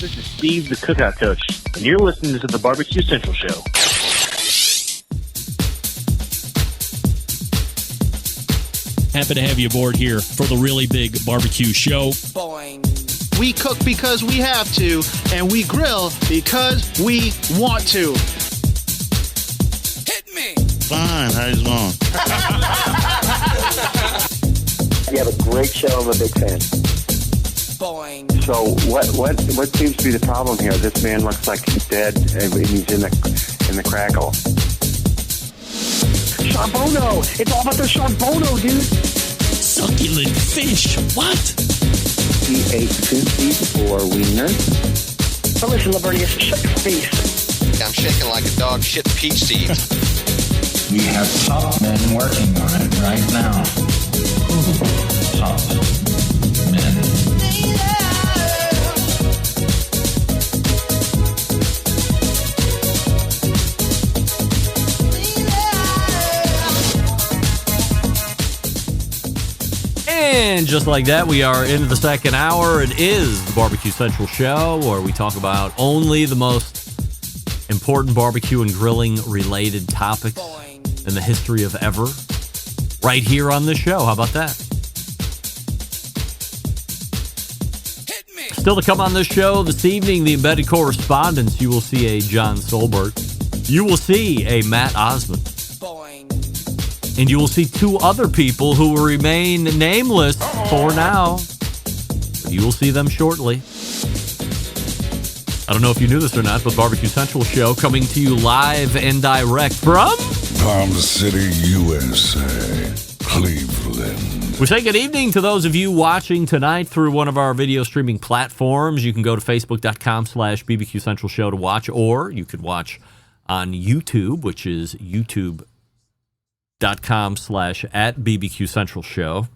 This is Steve, the Cookout Coach, and you're listening to the Barbecue Central Show. Happy to have you aboard here for the really big barbecue show. Boing. We cook because we have to, and we grill because we want to. Hit me. Fine, how's it going? You have a great show. I'm a big fan. Boing. So what seems to be the problem here? This man looks like he's dead, and he's in the crackle. Charbono! It's all about the charbono, dude. Succulent fish. What? He ate 2 feet or wiener. Oh, listen, Lavernius, shut your face. I'm shaking like a dog shit peach seeds. We have top men working on it right now. Top men. And just like that, we are into the second hour. It is the Barbecue Central Show, where we talk about only the most important barbecue and grilling related topics in the history of ever, right here on this show. How about that? Hit me. Still to come on this show this evening, the Embedded Correspondents. You will see a John Solbert. You will see a Matt Osmond. Boing. And you will see 2 other people who will remain nameless for now. But you will see them shortly. I don't know if you knew this or not, but Barbecue Central Show coming to you live and direct from Palm City, USA, Cleveland. We say good evening to those of you watching tonight through one of our video streaming platforms. You can go to facebook.com/BBQ Central Show to watch, or you could watch on YouTube, which is youtube.com/@BBQ Central Show.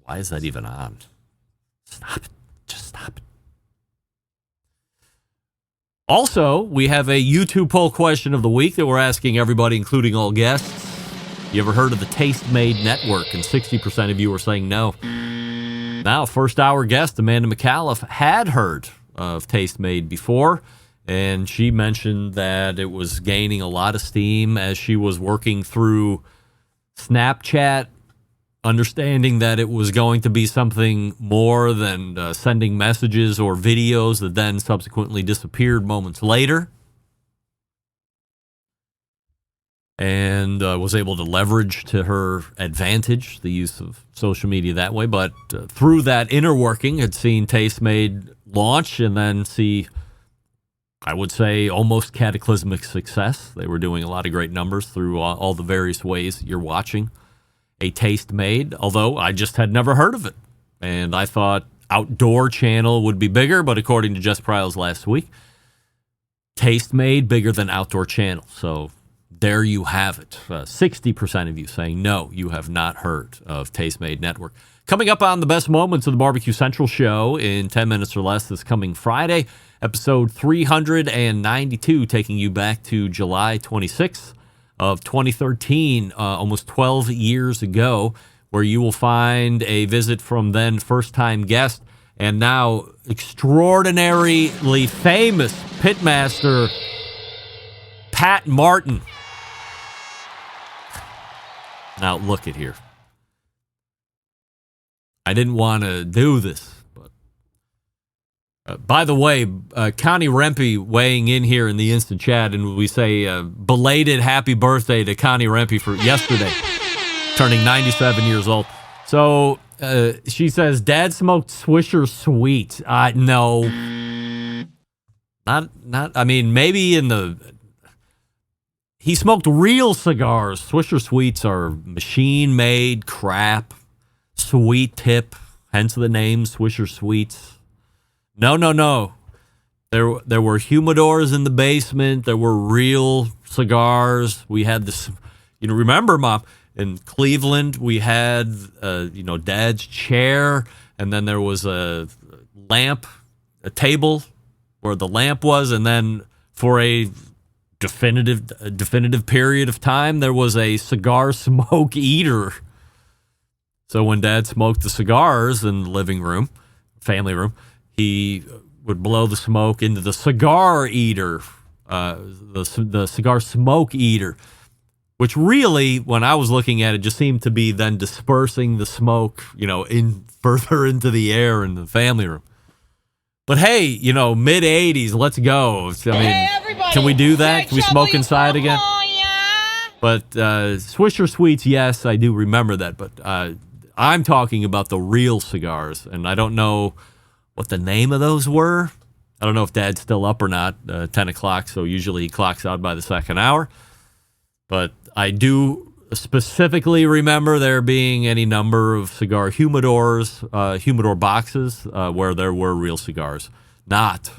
Why is that even on? Stop it. Just stop it. Also, we have a YouTube poll question of the week that we're asking everybody, including all guests. You ever heard of the Taste Made Network? And 60% of you are saying no. Now, first hour guest Amanda McAuliffe had heard of Taste Made before, and she mentioned that it was gaining a lot of steam as she was working through Snapchat, understanding that it was going to be something more than sending messages or videos that then subsequently disappeared moments later. And was able to leverage to her advantage the use of social media that way. But through that inner working, had seen Taste Made launch and then see, I would say, almost cataclysmic success. They were doing a lot of great numbers through all the various ways you're watching a Taste Made, although I just had never heard of it. And I thought Outdoor Channel would be bigger, but according to Jess Pryles last week, Taste Made bigger than Outdoor Channel. So there you have it. 60% of you saying no, you have not heard of Taste Made Network. Coming up on the best moments of the Barbecue Central Show in 10 minutes or less this coming Friday, episode 392, taking you back to July 26th of 2013, almost 12 years ago, where you will find a visit from then first-time guest and now extraordinarily famous pitmaster Pat Martin. Now, look at here. I didn't want to do this, but by the way, Connie Rempe weighing in here in the instant chat, and we say belated happy birthday to Connie Rempe for yesterday, turning 97 years old. So she says, Dad smoked Swisher Sweet. No, not. I mean, maybe he smoked real cigars. Swisher Sweets are machine-made crap. Sweet tip, hence the name Swisher Sweets. No. There were humidors in the basement. There were real cigars. We had this, remember, Mom, in Cleveland, we had, Dad's chair, and then there was a lamp, a table where the lamp was, and then for a definitive period of time, there was a cigar smoke eater. So when Dad smoked the cigars in the living room, family room, he would blow the smoke into the cigar eater, the cigar smoke eater, which really, when I was looking at it, just seemed to be then dispersing the smoke, in further into the air in the family room. But hey, mid 80s, let's go. I mean, can we do that? Can we smoke inside again? But Swisher Sweets, yes, I do remember that. But I'm talking about the real cigars, and I don't know what the name of those were. I don't know if Dad's still up or not, 10 o'clock, so usually he clocks out by the second hour. But I do specifically remember there being any number of cigar humidors, humidor boxes, where there were real cigars. Not.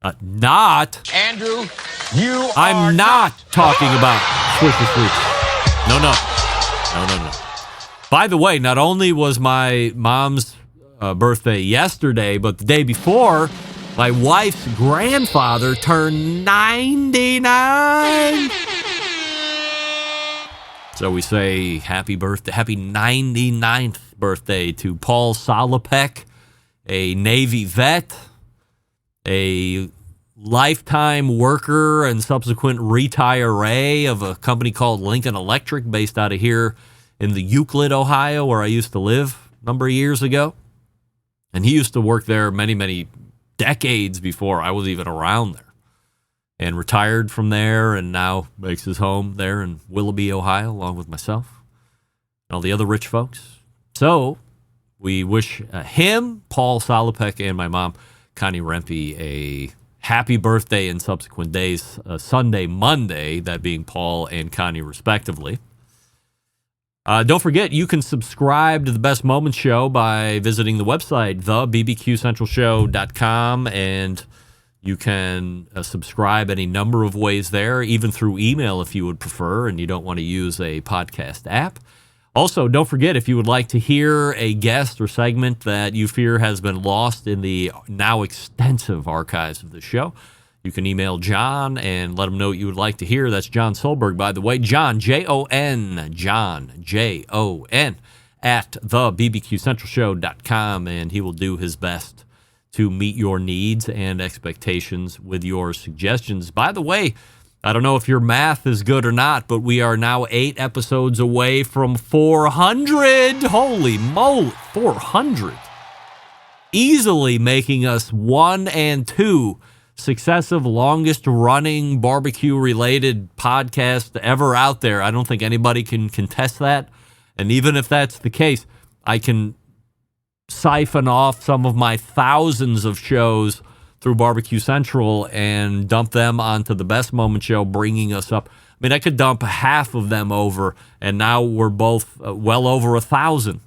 Andrew, I'm not talking about Swisher Sweets. No. By the way, not only was my mom's birthday yesterday, but the day before, my wife's grandfather turned 99. So we say happy birthday, happy 99th birthday to Paul Solopek, a Navy vet, a lifetime worker and subsequent retiree of a company called Lincoln Electric based out of here in the Euclid, Ohio, where I used to live a number of years ago. And he used to work there many, many decades before I was even around there. And retired from there and now makes his home there in Willoughby, Ohio, along with myself and all the other rich folks. So we wish him, Paul Solopek, and my mom, Connie Rempe, a happy birthday in subsequent days, Sunday, Monday, that being Paul and Connie respectively. Don't forget, you can subscribe to the Best Moments Show by visiting the website, thebbqcentralshow.com, and you can subscribe any number of ways there, even through email if you would prefer and you don't want to use a podcast app. Also, don't forget, if you would like to hear a guest or segment that you fear has been lost in the now extensive archives of the show, you can email John and let him know what you would like to hear. That's John Solberg, by the way. John, Jon, Jon, at thebbqcentralshow.com, and he will do his best to meet your needs and expectations with your suggestions. By the way, I don't know if your math is good or not, but we are now 8 episodes away from 400. Holy moly, 400. Easily making us 1 and 2 successive longest-running barbecue-related podcast ever out there. I don't think anybody can contest that. And even if that's the case, I can siphon off some of my thousands of shows through Barbecue Central and dump them onto the Best Moment Show, bringing us up. I mean, I could dump half of them over, and now we're both well over 1,000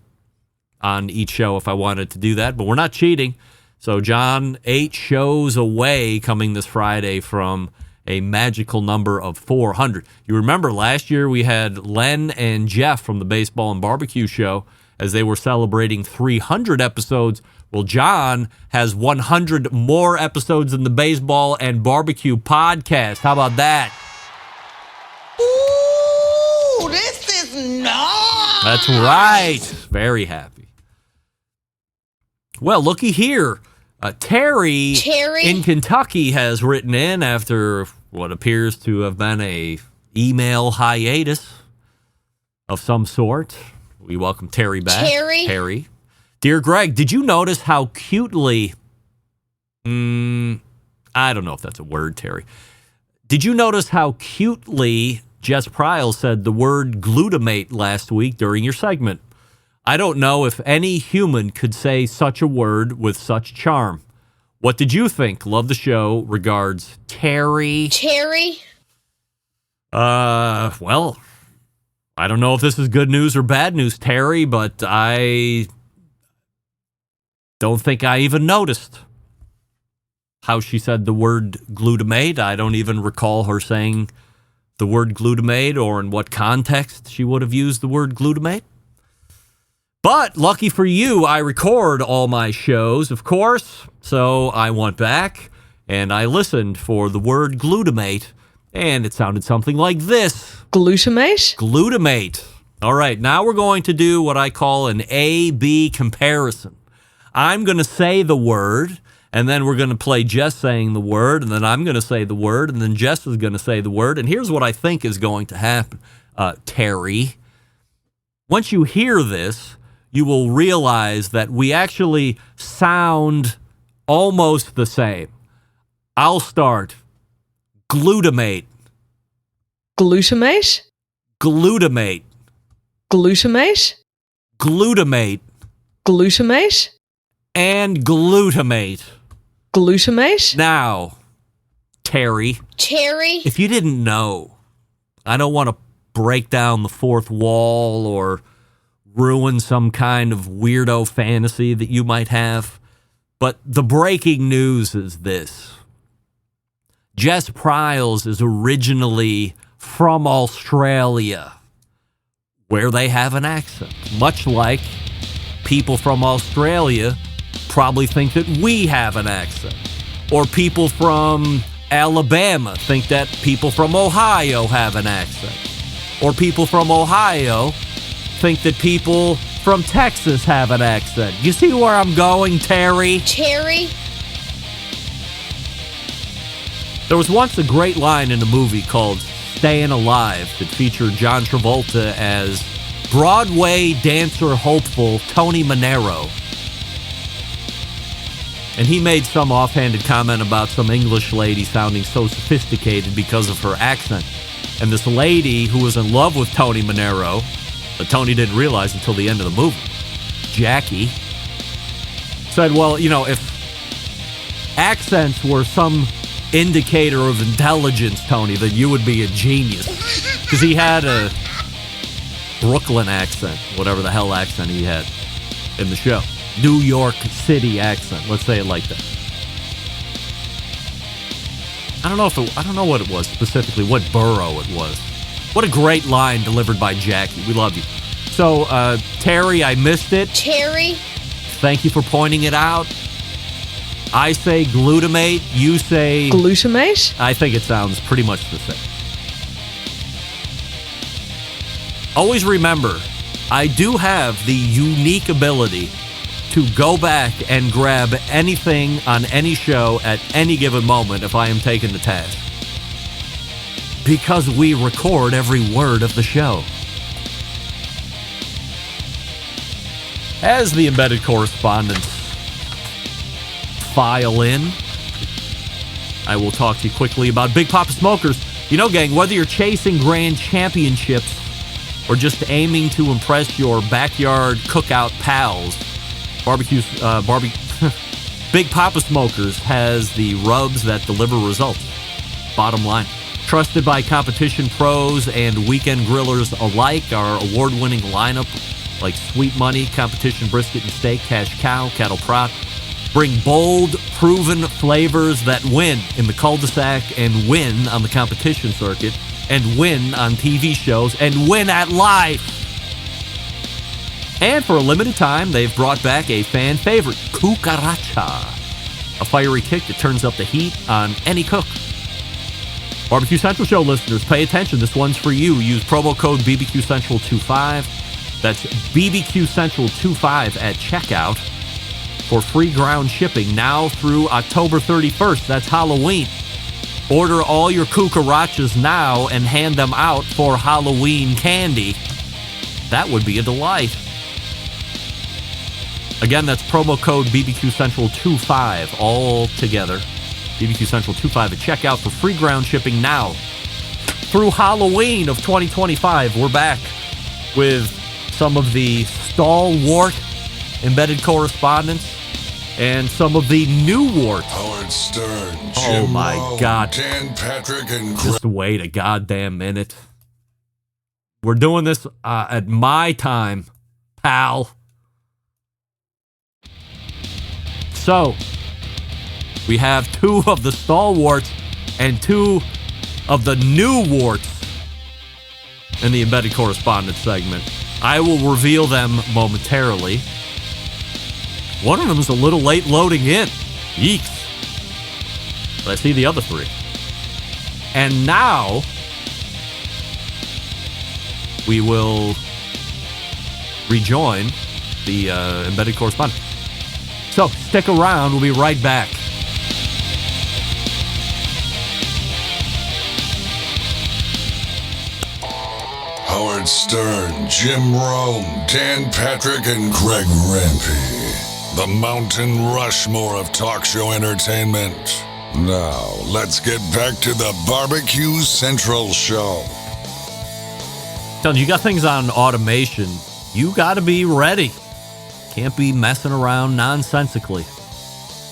on each show if I wanted to do that. But we're not cheating. So, John, 8 shows away coming this Friday from a magical number of 400. You remember last year we had Len and Jeff from the Baseball and Barbecue Show as they were celebrating 300 episodes. Well, John has 100 more episodes in the Baseball and Barbecue podcast. How about that? Ooh, this is nice. That's right. Very happy. Well, looky here. Terry in Kentucky has written in after what appears to have been a email hiatus of some sort. We welcome Terry back. Terry. Dear Greg, did you notice how cutely... I don't know if that's a word, Terry. Did you notice how cutely Jess Pryles said the word glutamate last week during your segment? I don't know if any human could say such a word with such charm. What did you think? Love the show. Regards, Terry. Well, I don't know if this is good news or bad news, Terry, but I don't think I even noticed how she said the word glutamate. I don't even recall her saying the word glutamate or in what context she would have used the word glutamate. But lucky for you, I record all my shows, of course. So I went back and I listened for the word glutamate, and it sounded something like this. Glutamate. All right, now we're going to do what I call an A-B comparison. I'm going to say the word, And then we're going to play Jess saying the word, and then I'm going to say the word, and then Jess is going to say the word. And here's what I think is going to happen, Terry. Once you hear this, you will realize that we actually sound almost the same. I'll start. Glutamate. Glutamate? Glutamate. Glutamate? Glutamate. Glutamate? And glutamate. Glutamate? Now, Terry. If you didn't know, I don't want to break down the fourth wall or ruin some kind of weirdo fantasy that you might have, but the breaking news is this. Jess Pryles is originally from Australia, where they have an accent, much like people from Australia probably think that we have an accent, or people from Alabama think that people from Ohio have an accent, or people from Ohio think that people from Texas have an accent. You see where I'm going, Terry? There was once a great line in a movie called Staying Alive that featured John Travolta as Broadway dancer hopeful Tony Manero. And he made some offhanded comment about some English lady sounding so sophisticated because of her accent. And this lady who was in love with Tony Manero, but Tony didn't realize until the end of the movie, Jackie, said, well, you know, if accents were some indicator of intelligence, Tony, then you would be a genius. Because he had a Brooklyn accent, whatever the hell accent he had in the show. New York City accent, let's say it like that. I don't know what it was specifically, what borough it was. What a great line delivered by Jackie. We love you. So, Terry, I missed it. Thank you for pointing it out. I say glutamate, you say... Glutamate? I think it sounds pretty much the same. Always remember, I do have the unique ability to go back and grab anything on any show at any given moment if I am taken to task. Because we record every word of the show. As the Embedded Correspondents file in, I will talk to you quickly about Big Papa Smokers. You know, gang, whether you're chasing grand championships or just aiming to impress your backyard cookout pals, Big Papa Smokers has the rubs that deliver results. Bottom line. Trusted by competition pros and weekend grillers alike, our award-winning lineup like Sweet Money, Competition Brisket and Steak, Cash Cow, Cattle Prot, bring bold, proven flavors that win in the cul-de-sac and win on the competition circuit and win on TV shows and win at life. And for a limited time, they've brought back a fan favorite, Cucaracha, a fiery kick that turns up the heat on any cook. Barbecue Central Show listeners, pay attention. This one's for you. Use promo code BBQCentral25. That's BBQCentral25 at checkout for free ground shipping now through October 31st. That's Halloween. Order all your cucarachas now and hand them out for Halloween candy. That would be a delight. Again, that's promo code BBQCentral25 all together. BBQCentral25 at checkout for free ground shipping now through Halloween of 2025. We're back with some of the stalwart embedded correspondents and some of the new warts. Howard Stern, oh my God. Dan Patrick, and just wait a goddamn minute. We're doing this at my time, pal. So, we have two of the stalwarts and two of the new warts in the Embedded Correspondence segment. I will reveal them momentarily. One of them is a little late loading in. Yeeks. But I see the other three. And now, we will rejoin the Embedded Correspondence. So, stick around. We'll be right back. Howard Stern, Jim Rome, Dan Patrick, and Greg Rempe. The Mountain Rushmore of talk show entertainment. Now, let's get back to the Barbecue Central Show. Telling you got things on automation. You got to be ready. Can't be messing around nonsensically.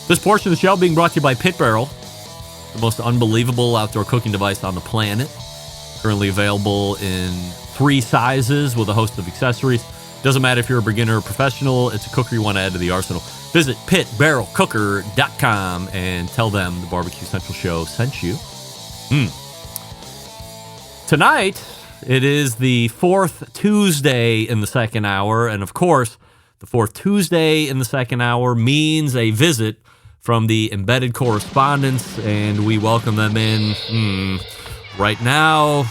This portion of the show being brought to you by Pit Barrel, the most unbelievable outdoor cooking device on the planet. Currently available in 3 sizes with a host of accessories. Doesn't matter if you're a beginner or professional, it's a cooker you want to add to the arsenal. Visit pitbarrelcooker.com and tell them the Barbecue Central Show sent you. Tonight, it is the 4th Tuesday in the second hour, and of course, the 4th Tuesday in the second hour means a visit from the Embedded Correspondents, and we welcome them in right now.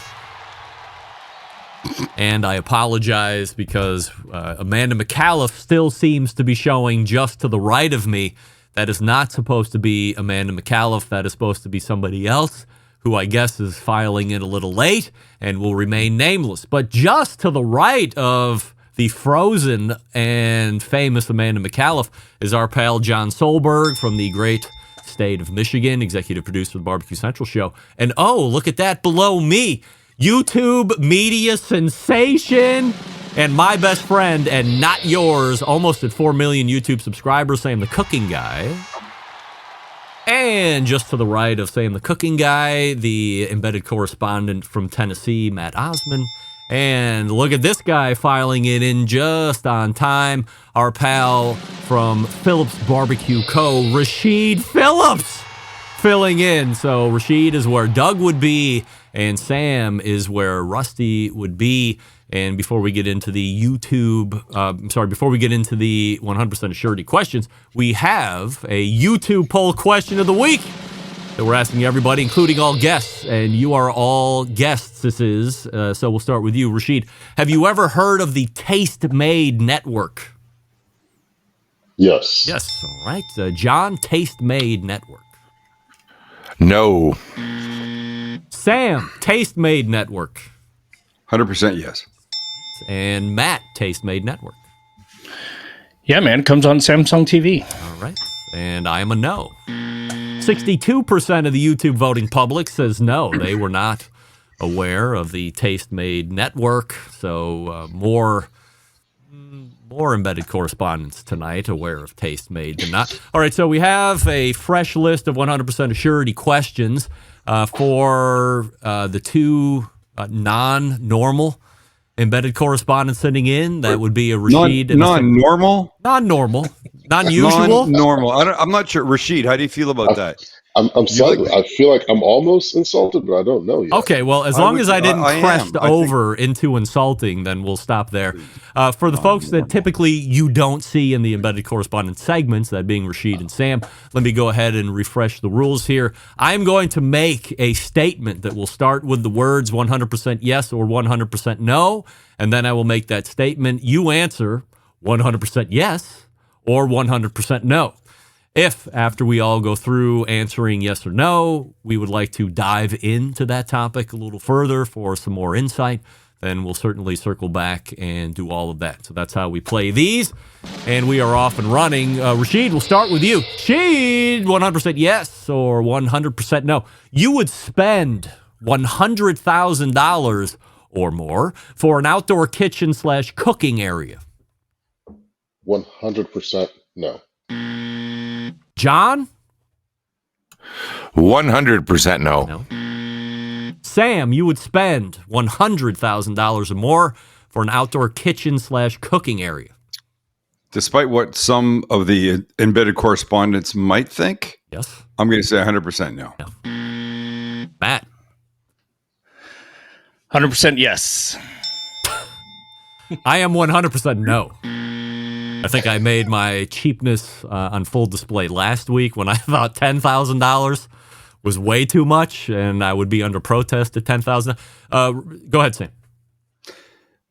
And I apologize because Amanda McAuliffe still seems to be showing just to the right of me. That is not supposed to be Amanda McAuliffe. That is supposed to be somebody else who I guess is filing in a little late and will remain nameless. But just to the right of the frozen and famous Amanda McAuliffe is our pal John Solberg from the great state of Michigan, executive producer of the Barbecue Central Show. And oh, look at that below me. YouTube media sensation and my best friend and not yours, almost at 4 million YouTube subscribers, Sam the Cooking Guy. And just to the right of Sam the Cooking Guy, the embedded correspondent from Tennessee, Matt Osman. And look at this guy filing it in just on time. Our pal from Phillips Barbecue Co., Rashid Phillips, filling in. So Rashid is where Doug would be, and Sam is where Rusty would be. And before we get into the before we get into the 100% Assurity questions, we have a YouTube poll question of the week that we're asking everybody, including all guests. And you are all guests, this is. So we'll start with you, Rashid. Have you ever heard of the Taste Made Network? Yes. Yes, all right. John, Taste Made Network. No. Sam, Taste Made Network. 100% yes. And Matt, Taste Made Network. Yeah, man. It comes on Samsung TV. All right. And I am a no. 62% of the YouTube voting public says no. They were not aware of the Taste Made Network. So more embedded correspondents tonight aware of Taste Made than not. All right, so we have a fresh list of 100% Assurity questions for the 2 non-normal embedded correspondents sitting in. That would be a Rashid. Non-normal? Non-normal. Non-usual? Non-normal. I'm not sure. Rashid, how do you feel about that? I'm sorry. I feel like I'm almost insulted, but I don't know yet. Okay, well, as long as I didn't crest over into insulting, then we'll stop there. For the folks that typically you don't see in the embedded correspondent segments, that being Rashid and Sam, let me go ahead and refresh the rules here. I'm going to make a statement that will start with the words 100% yes or 100% no, and then I will make that statement. You answer 100% yes or 100% no. If, after we all go through answering yes or no, we would like to dive into that topic a little further for some more insight, then we'll certainly circle back and do all of that. So that's how we play these, and we are off and running. Rashid, we'll start with you. Rashid, 100% yes or 100% no. You would spend $100,000 or more for an outdoor kitchen / cooking area. 100% no. John? 100% no. Sam, you would spend $100,000 or more for an outdoor kitchen / cooking area. Despite what some of the embedded correspondents might think, yes, I'm going to say 100% no. Matt? 100% yes. I am 100% no. I think I made my cheapness on full display last week when I thought $10,000 was way too much and I would be under protest at $10,000. Go ahead, Sam.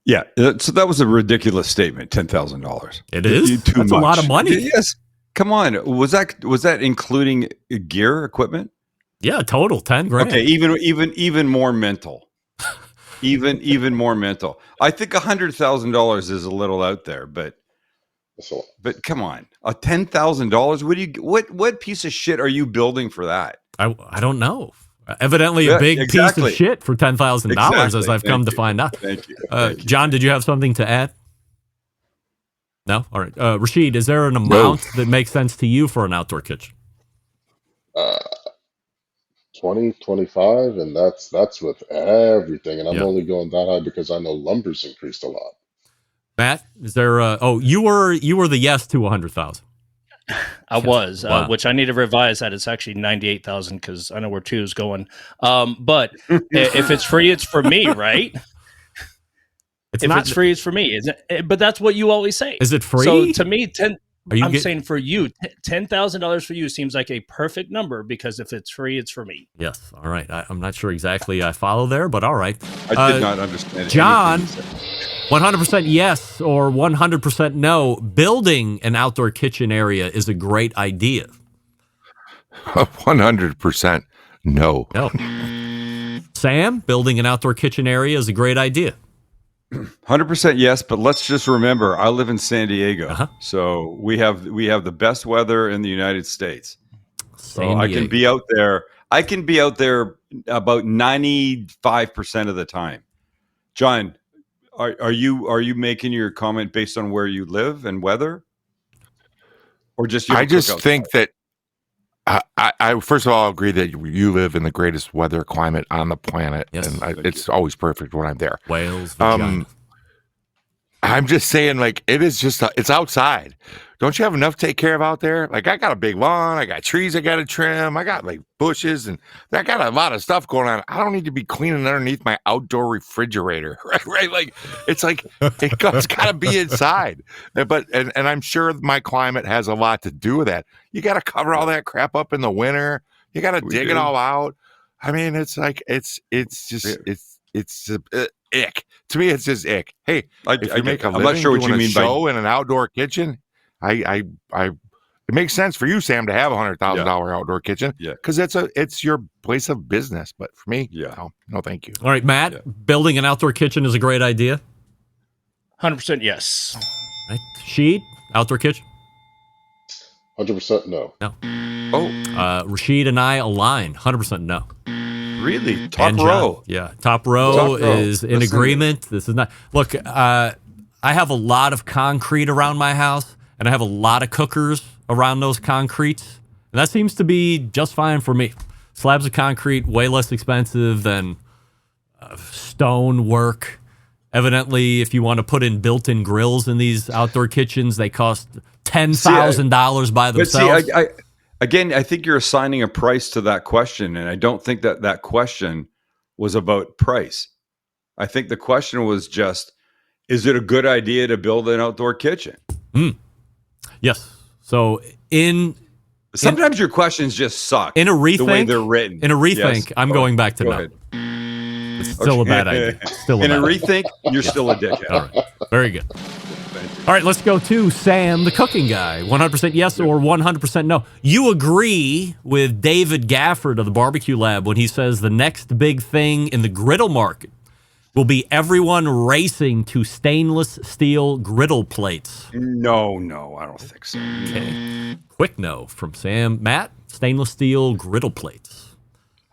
Yeah, so that was a ridiculous statement, $10,000. It is? That's a lot of money. Yes. Come on. Was that including gear, equipment? Yeah, total $10,000. Okay, even more mental. even more mental. I think $100,000 is a little out there, but come on, $10,000. What piece of shit are you building for that? I don't know. Evidently, a big piece of shit for $10,000, as I've come to find out. Thank you. John, did you have something to add? No? All right. Rashid, is there an amount that makes sense to you for an outdoor kitchen? 20, 25, and that's with everything. And I'm only going that high because I know lumber's increased a lot. Matt, is there you were the yes to 100,000. I was, Wow. which I need to revise that. It's actually 98,000 because I know where 2 is going. But if it's free, it's for me, right? It's free, it's for me. Isn't it? But that's what you always say. Is it free? So to me, saying for you, $10,000 for you seems like a perfect number because if it's free, it's for me. Yes. All right. I'm not sure exactly I follow there, but all right. I did not understand. John, 100% yes or 100% no. Building an outdoor kitchen area is a great idea. 100% no. Sam, building an outdoor kitchen area is a great idea. 100% yes, but let's just remember, I live in San Diego, so we have the best weather in the United States. So I can be out there. I can be out there about 95% of the time. John, are you making your comment based on where you live and weather, or just? I just think that I first of all agree that you live in the greatest weather climate on the planet, and it's always perfect when I'm there. Wales, Virginia. I'm just saying, like, it is just it's outside. Don't you have enough to take care of out there? Like, I got a big lawn, I got trees I got to trim, I got like bushes, and I got a lot of stuff going on. I don't need to be cleaning underneath my outdoor refrigerator, right? Like, it's like it's got to be inside. But and I'm sure my climate has a lot to do with that. You got to cover all that crap up in the winter. You got to dig it all out. I mean, it's like it's ick. To me, it's just ick. Hey, if you make a living, I'm not sure what you mean by show in an outdoor kitchen. It makes sense for you, Sam, to have $100,000 outdoor kitchen because it's your place of business. But for me, no, thank you. All right, Matt, building an outdoor kitchen is a great idea. 100% yes. Right. Sheed, outdoor kitchen. 100% no. No. Rashid and I align. 100% no. Really? Top row. Yeah. Top row is in agreement. This is not. Look, I have a lot of concrete around my house, and I have a lot of cookers around those concretes. And that seems to be just fine for me. Slabs of concrete, way less expensive than stone work. Evidently, if you want to put in built-in grills in these outdoor kitchens, they cost $10,000 by themselves. But see, again, I think you're assigning a price to that question, and I don't think that question was about price. I think the question was just, is it a good idea to build an outdoor kitchen? Yes. So sometimes your questions just suck. In a rethink, the way they're written. In a rethink, I'm going back to no. Ahead. It's still a bad idea. In a rethink, you're still a dickhead. All right. Very good. All right, let's go to Sam, the cooking guy. 100% yes or 100% no. You agree with David Gafford of the Barbecue Lab when he says the next big thing in the griddle market will be everyone racing to stainless steel griddle plates. No, I don't think so. Okay. Quick no from Sam. Matt, stainless steel griddle plates.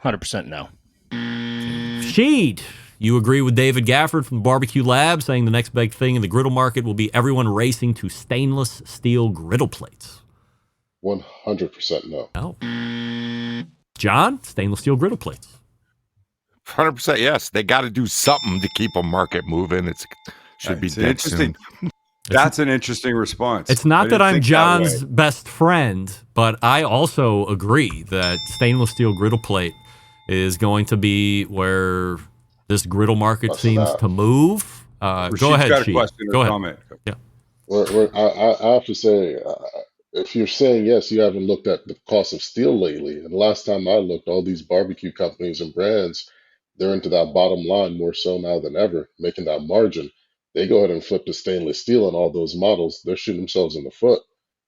100% no. Sheed, you agree with David Gafford from the Barbecue Lab saying the next big thing in the griddle market will be everyone racing to stainless steel griddle plates. 100% no. No. John, stainless steel griddle plates. 100% yes. They got to do something to keep a market moving. It should be dead soon. That's an interesting response. It's not that I'm John's best friend, but I also agree that stainless steel griddle plate is going to be where this griddle market seems to move. Go ahead, got a Chief. question Go or ahead. comment. Yeah. I have to say, if you're saying yes, you haven't looked at the cost of steel lately. And the last time I looked, all these barbecue companies and brands, they're into that bottom line more so now than ever, making that margin. They go ahead and flip to stainless steel on all those models. They're shooting themselves in the foot.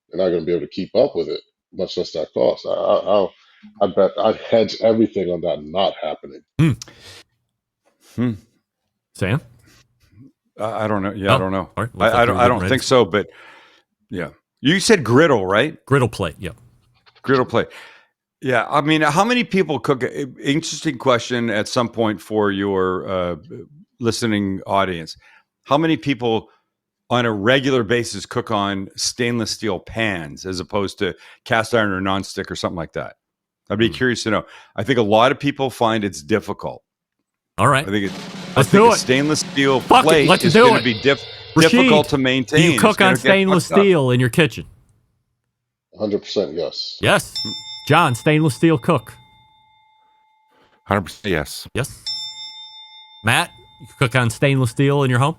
They're not going to be able to keep up with it, much less that cost. I bet I'd hedge everything on that not happening. Sam? I don't know. Yeah, I don't know. Right. I don't think so. But yeah, you said griddle, right? Griddle plate. Yep. Griddle plate. Yeah, I mean, how many people cook? Interesting question at some point for your listening audience. How many people on a regular basis cook on stainless steel pans as opposed to cast iron or nonstick or something like that? I'd be curious to know. I think a lot of people find it's difficult. All right. I think Let's do a it. stainless steel plate let's is do going it. to be Rashid, difficult to maintain. You cook on stainless steel in your kitchen? 100% yes. Yes. John, stainless steel cook? 100% yes. Yes. Matt, you cook on stainless steel in your home?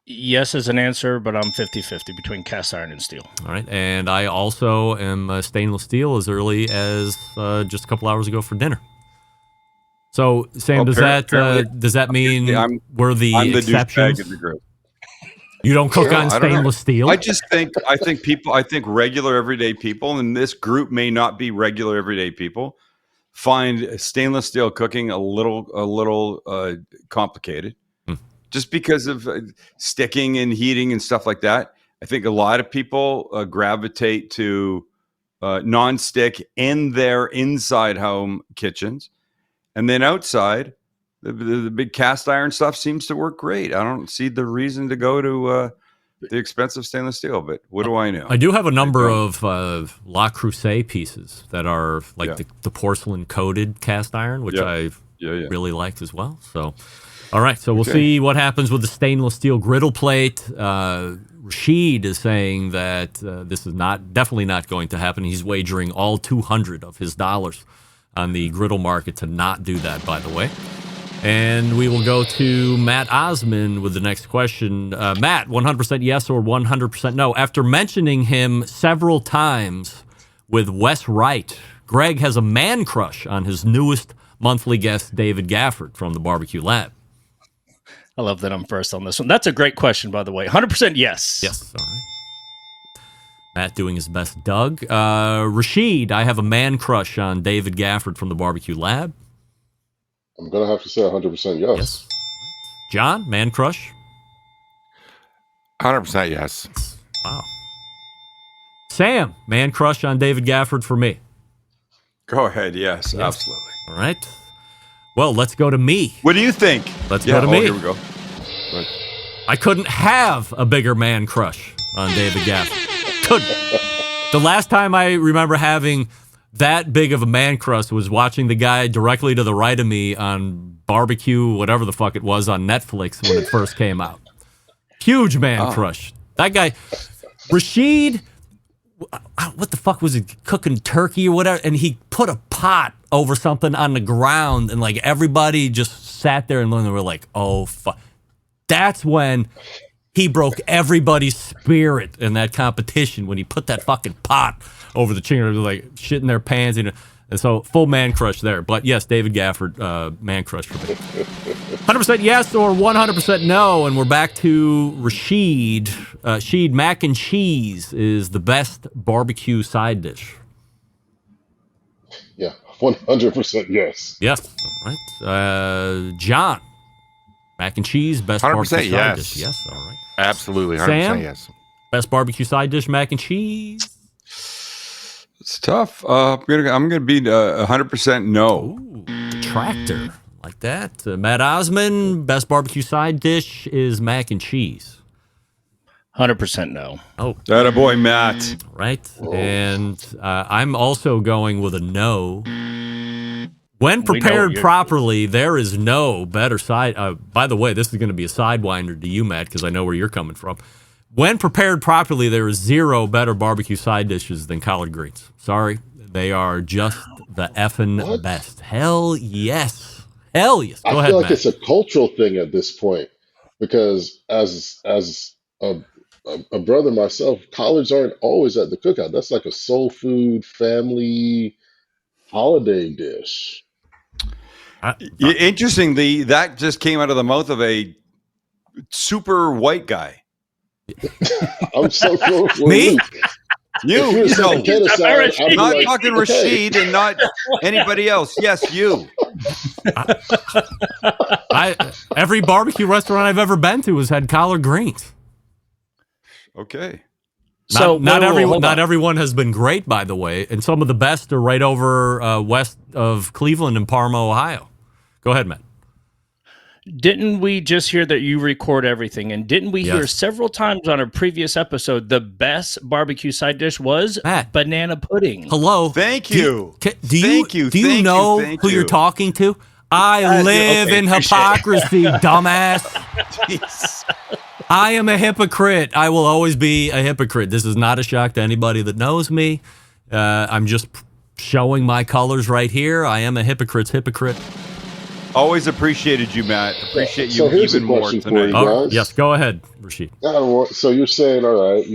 Yes is an answer, but I'm 50-50 between cast iron and steel. All right. And I also am stainless steel as early as just a couple hours ago for dinner. So, Sam, does that mean we're the exceptions? In the group. You don't cook on stainless steel? I think regular everyday people, and this group may not be regular everyday people, find stainless steel cooking a little complicated, just because of sticking and heating and stuff like that. I think a lot of people gravitate to non-stick in their inside home kitchens, and then outside, the big cast iron stuff seems to work great. I don't see the reason to go to the expensive stainless steel, but what do I know? I do have a number of La Creuset pieces that are like the porcelain coated cast iron, which I really like as well. So, all right. So we'll see what happens with the stainless steel griddle plate. Rashid is saying that this is definitely not going to happen. He's wagering all 200 of his dollars on the griddle market to not do that, by the way. And we will go to Matt Osman with the next question. Matt, 100% yes or 100% no? After mentioning him several times with Wes Wright, Greg has a man crush on his newest monthly guest, David Gafford from the Barbecue Lab. I love that I'm first on this one. That's a great question, by the way. 100% yes. Yes, all right. Matt doing his best. Doug. Rashid, I have a man crush on David Gafford from the Barbecue Lab. I'm going to have to say 100% yes. John, man crush? 100% yes. Wow. Sam, man crush on David Gafford for me. Go ahead. Yes, absolutely. All right. Well, let's go to me. What do you think? Let's go to me. Here we go. Right. I couldn't have a bigger man crush on David Gafford. Couldn't. The last time I remember having that big of a man crush was watching the guy directly to the right of me on Barbecue, whatever the fuck it was, on Netflix when it first came out. Huge man crush. That guy, Rashid, what the fuck was he cooking, turkey or whatever? And he put a pot over something on the ground, and like everybody just sat there and they were like, oh fuck. That's when he broke everybody's spirit in that competition, when he put that fucking pot over the chicken, like shit in their pants, and so full man crush there. But yes, David Gafford, man crush for me. 100% yes or 100% no, and we're back to Rashid. Rashid, mac and cheese is the best barbecue side dish. Yeah, 100% yes. Yes, all right. John, mac and cheese, best barbecue side dish. Yes, all right. Absolutely, 100% Sam, yes. Best barbecue side dish, mac and cheese. It's tough. I'm gonna be 100% no. Ooh, detractor like that. Matt Osman, best barbecue side dish is mac and cheese. 100% no. Oh, that a boy, Matt. Right, and I'm also going with a no. When prepared properly, there is no better side. By the way, this is going to be a sidewinder to you, Matt, because I know where you're coming from. When prepared properly, there is zero better barbecue side dishes than collard greens. Sorry, they are just the effing best. Hell yes. Hell yes. Go ahead, I feel like Matt. it's a cultural thing at this point, because as a brother myself, collards aren't always at the cookout. That's like a soul food family holiday dish. Interestingly, that just came out of the mouth of a super white guy. I'm so close. Me? You know, potato salad, I'm not talking Rashid and not anybody else. Yes, you. Every barbecue restaurant I've ever been to has had collard greens. Okay. Not everyone has been great, by the way, and some of the best are right over west of Cleveland and Parma, Ohio. Go ahead, Matt. Didn't we just hear that you record everything? And didn't we hear several times on a previous episode the best barbecue side dish was banana pudding? Hello. Thank you. Do you know who you're talking to? I live in hypocrisy, dumbass. I am a hypocrite. I will always be a hypocrite. This is not a shock to anybody that knows me. I'm just showing my colors right here. I am a hypocrite's hypocrite. Always appreciated you, Matt. Appreciate you even more tonight. Yes, go ahead, Rashid. So you're saying, all right,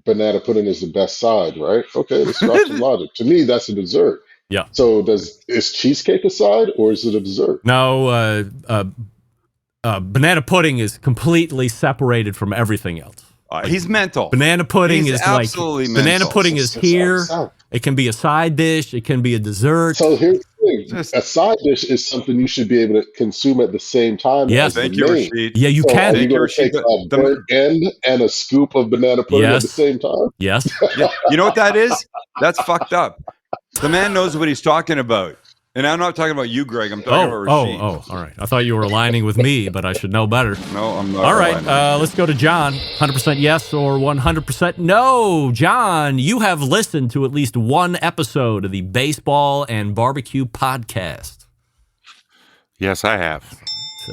banana pudding is the best side, right? Okay, let's drop some logic. To me, that's a dessert. Yeah. So is cheesecake a side or is it a dessert? No, banana pudding is completely separated from everything else. He's mental. Banana pudding is absolutely mental. Banana pudding is here. It can be a side dish. It can be a dessert. So here's the thing. A side dish is something you should be able to consume at the same time. Yes. Thank you, Rashid. Yeah, you can. Are you going to take a burnt end and a scoop of banana pudding at the same time? Yes. Yeah. You know what that is? That's fucked up. The man knows what he's talking about. And I'm not talking about you, Greg. I'm talking about Rashid. All right. I thought you were aligning with me, but I should know better. No, I'm not. All right, let's go to John. 100% yes or 100% no. John, you have listened to at least one episode of the Baseball and Barbecue podcast. Yes, I have.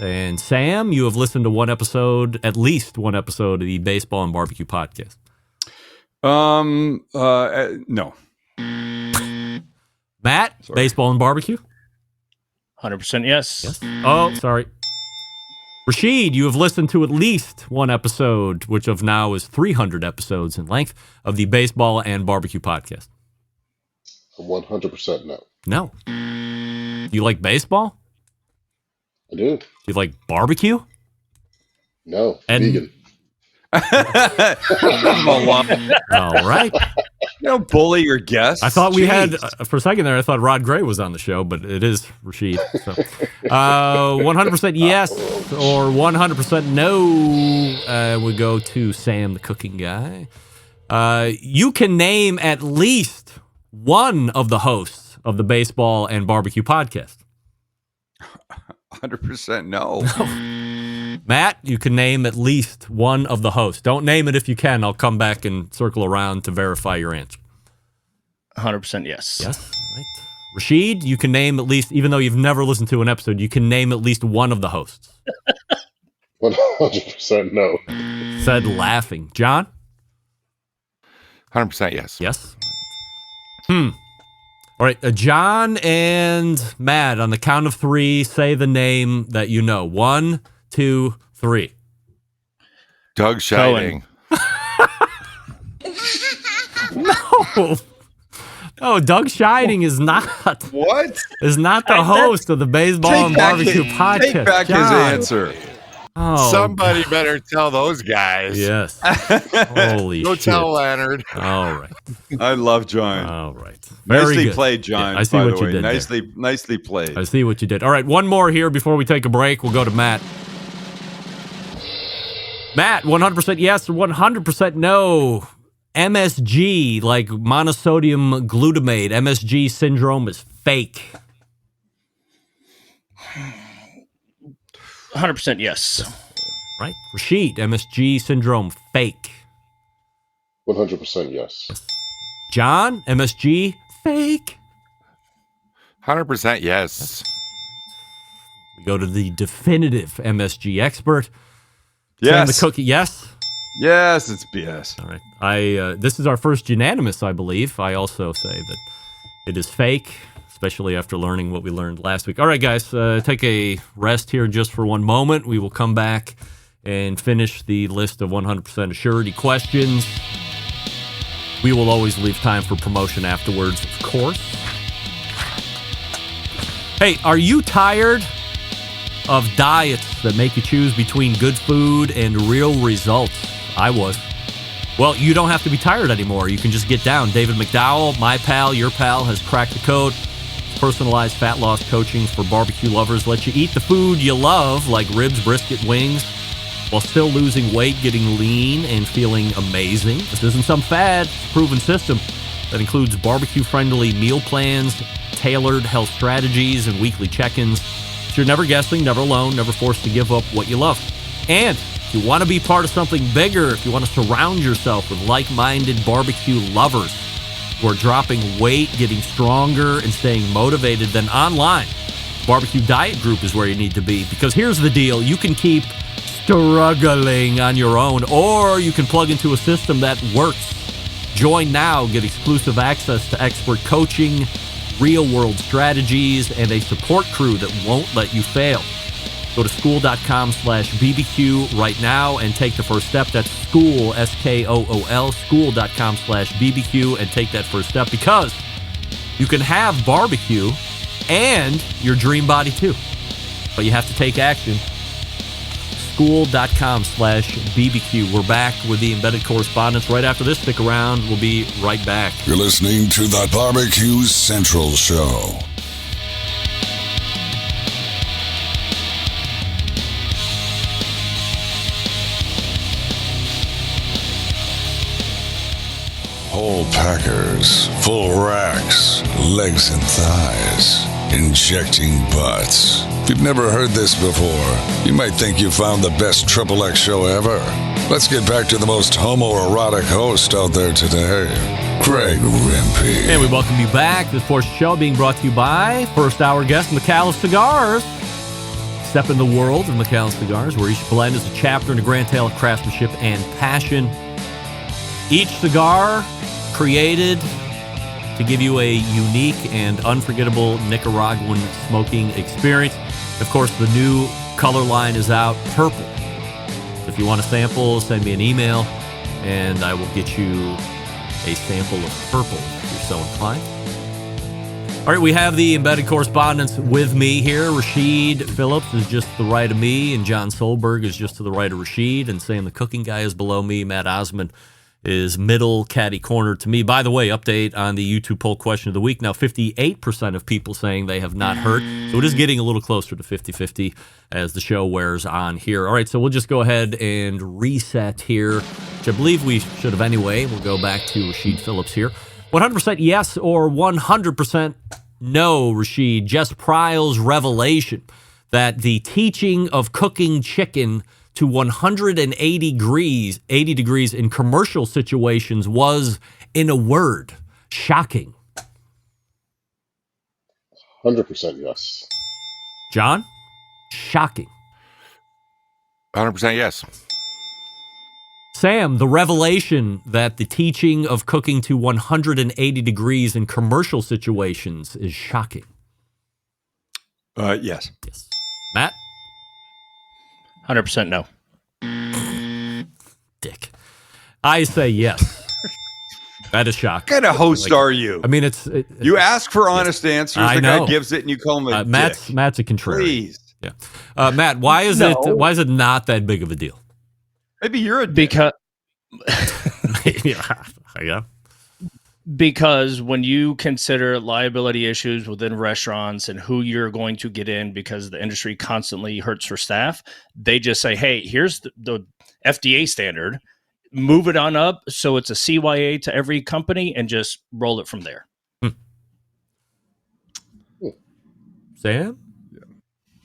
And Sam, you have listened to at least one episode of the Baseball and Barbecue podcast. No. Matt, Baseball and Barbecue? 100% yes. Oh, sorry. Rashid, you have listened to at least one episode, which of now is 300 episodes in length, of the Baseball and Barbecue podcast. 100% no. No. You like baseball? I do. You like barbecue? No. Vegan. All right. Don't bully your guests. I thought we had, for a second there, I thought Rod Gray was on the show, but it is Rashid. So. 100% yes or 100% no. We go to Sam, the cooking guy. You can name at least one of the hosts of the Baseball and Barbecue podcast. 100% no. Matt, you can name at least one of the hosts. Don't name it if you can. I'll come back and circle around to verify your answer. 100% yes. Yes. Right. Rashid, you can name at least, even though you've never listened to an episode, you can name at least one of the hosts. 100% no. Said laughing. John? 100% yes. Yes. All right. John and Matt, on the count of three, say the name that you know. 1, 2, 3. Doug Scheiding. No. Oh, Doug Scheiding is not. What? Is not the host of the Baseball and Barbecue podcast. Take back his answer. Oh, somebody better tell those guys. Yes. Holy Go shit. tell Leonard. All right. I love John. All right. Nicely good. played, John. Yeah, I see by what the you way. did. Nicely played. I see what you did. All right, one more here before we take a break. We'll go to Matt. Matt, 100% yes or 100% no. MSG, like monosodium glutamate, MSG syndrome is fake. 100% yes. Right. Rashid, MSG syndrome, fake. 100% yes. John, MSG, fake. 100% yes. We go to the definitive MSG expert. Yes. Sam the cookie, yes? Yes, it's BS. All right. This is our first unanimous, I believe. I also say that it is fake, especially after learning what we learned last week. All right, guys, take a rest here just for one moment. We will come back and finish the list of 100% Assurity questions. We will always leave time for promotion afterwards, of course. Hey, are you tired of diets that make you choose between good food and real results? I was. Well, you don't have to be tired anymore. You can just get down. David McDowell, my pal, your pal, has cracked the code. Personalized fat loss coaching for barbecue lovers. Let you eat the food you love, like ribs, brisket, wings, while still losing weight, getting lean, and feeling amazing. This isn't some fad. It's a proven system that includes barbecue-friendly meal plans, tailored health strategies, and weekly check-ins. So you're never guessing, never alone, never forced to give up what you love. And if you want to be part of something bigger, if you want to surround yourself with like-minded barbecue lovers who are dropping weight, getting stronger, and staying motivated, then online, Barbecue Diet Group is where you need to be. Because here's the deal. You can keep struggling on your own, or you can plug into a system that works. Join now. Get exclusive access to expert coaching, real-world strategies, and a support crew that won't let you fail. Go to school.com/BBQ right now and take the first step. That's school, SKOOL, school.com/BBQ, and take that first step, because you can have barbecue and your dream body too. But you have to take action. School.com/BBQ. We're back with the Embedded Correspondents right after this. Stick around. We'll be right back. You're listening to the Barbecue Central Show. Whole packers, full racks, legs and thighs, injecting butts. If you've never heard this before, you might think you found the best XXX show ever. Let's get back to the most homoerotic host out there today, Greg Rempe. And we welcome you back. This portion of the show being brought to you by first hour guest McAuliffe Cigars. Step in the world of McAuliffe Cigars, where each blend is a chapter in a grand tale of craftsmanship and passion. Each cigar created to give you a unique and unforgettable Nicaraguan smoking experience. Of course, the new color line is out, purple. If you want a sample, send me an email, and I will get you a sample of purple if you're so inclined. All right, we have the Embedded Correspondents with me here. Rashid Phillips is just to the right of me, and John Solberg is just to the right of Rashid, and Sam the Cooking Guy is below me. Matt Osmond is middle catty corner to me. By the way, update on the YouTube poll question of the week. Now, 58% of people saying they have not heard. So it is getting a little closer to 50-50 as the show wears on here. All right, so we'll just go ahead and reset here, which I believe we should have anyway. We'll go back to Rashid Phillips here. 100% yes or 100% no, Rashid. Jess Pryle's revelation that the teaching of cooking chicken to 180 degrees in commercial situations was, in a word, shocking. 100% yes. John? Shocking. 100% yes. Sam, the revelation that the teaching of cooking to 180 degrees in commercial situations is shocking. Yes. Yes. Matt? 100% no. Dick. I say yes. That is shocking. What kind of host are you? I mean, you ask for honest answers. The guy gives it, and you call him a dick. Matt's a contrarian. Please. Yeah. Matt, why is it not that big of a deal? Maybe you're a dick. Yeah. Because when you consider liability issues within restaurants and who you're going to get in, because the industry constantly hurts for staff, they just say, hey, here's the FDA standard, move it on up so it's a CYA to every company and just roll it from there. Sam?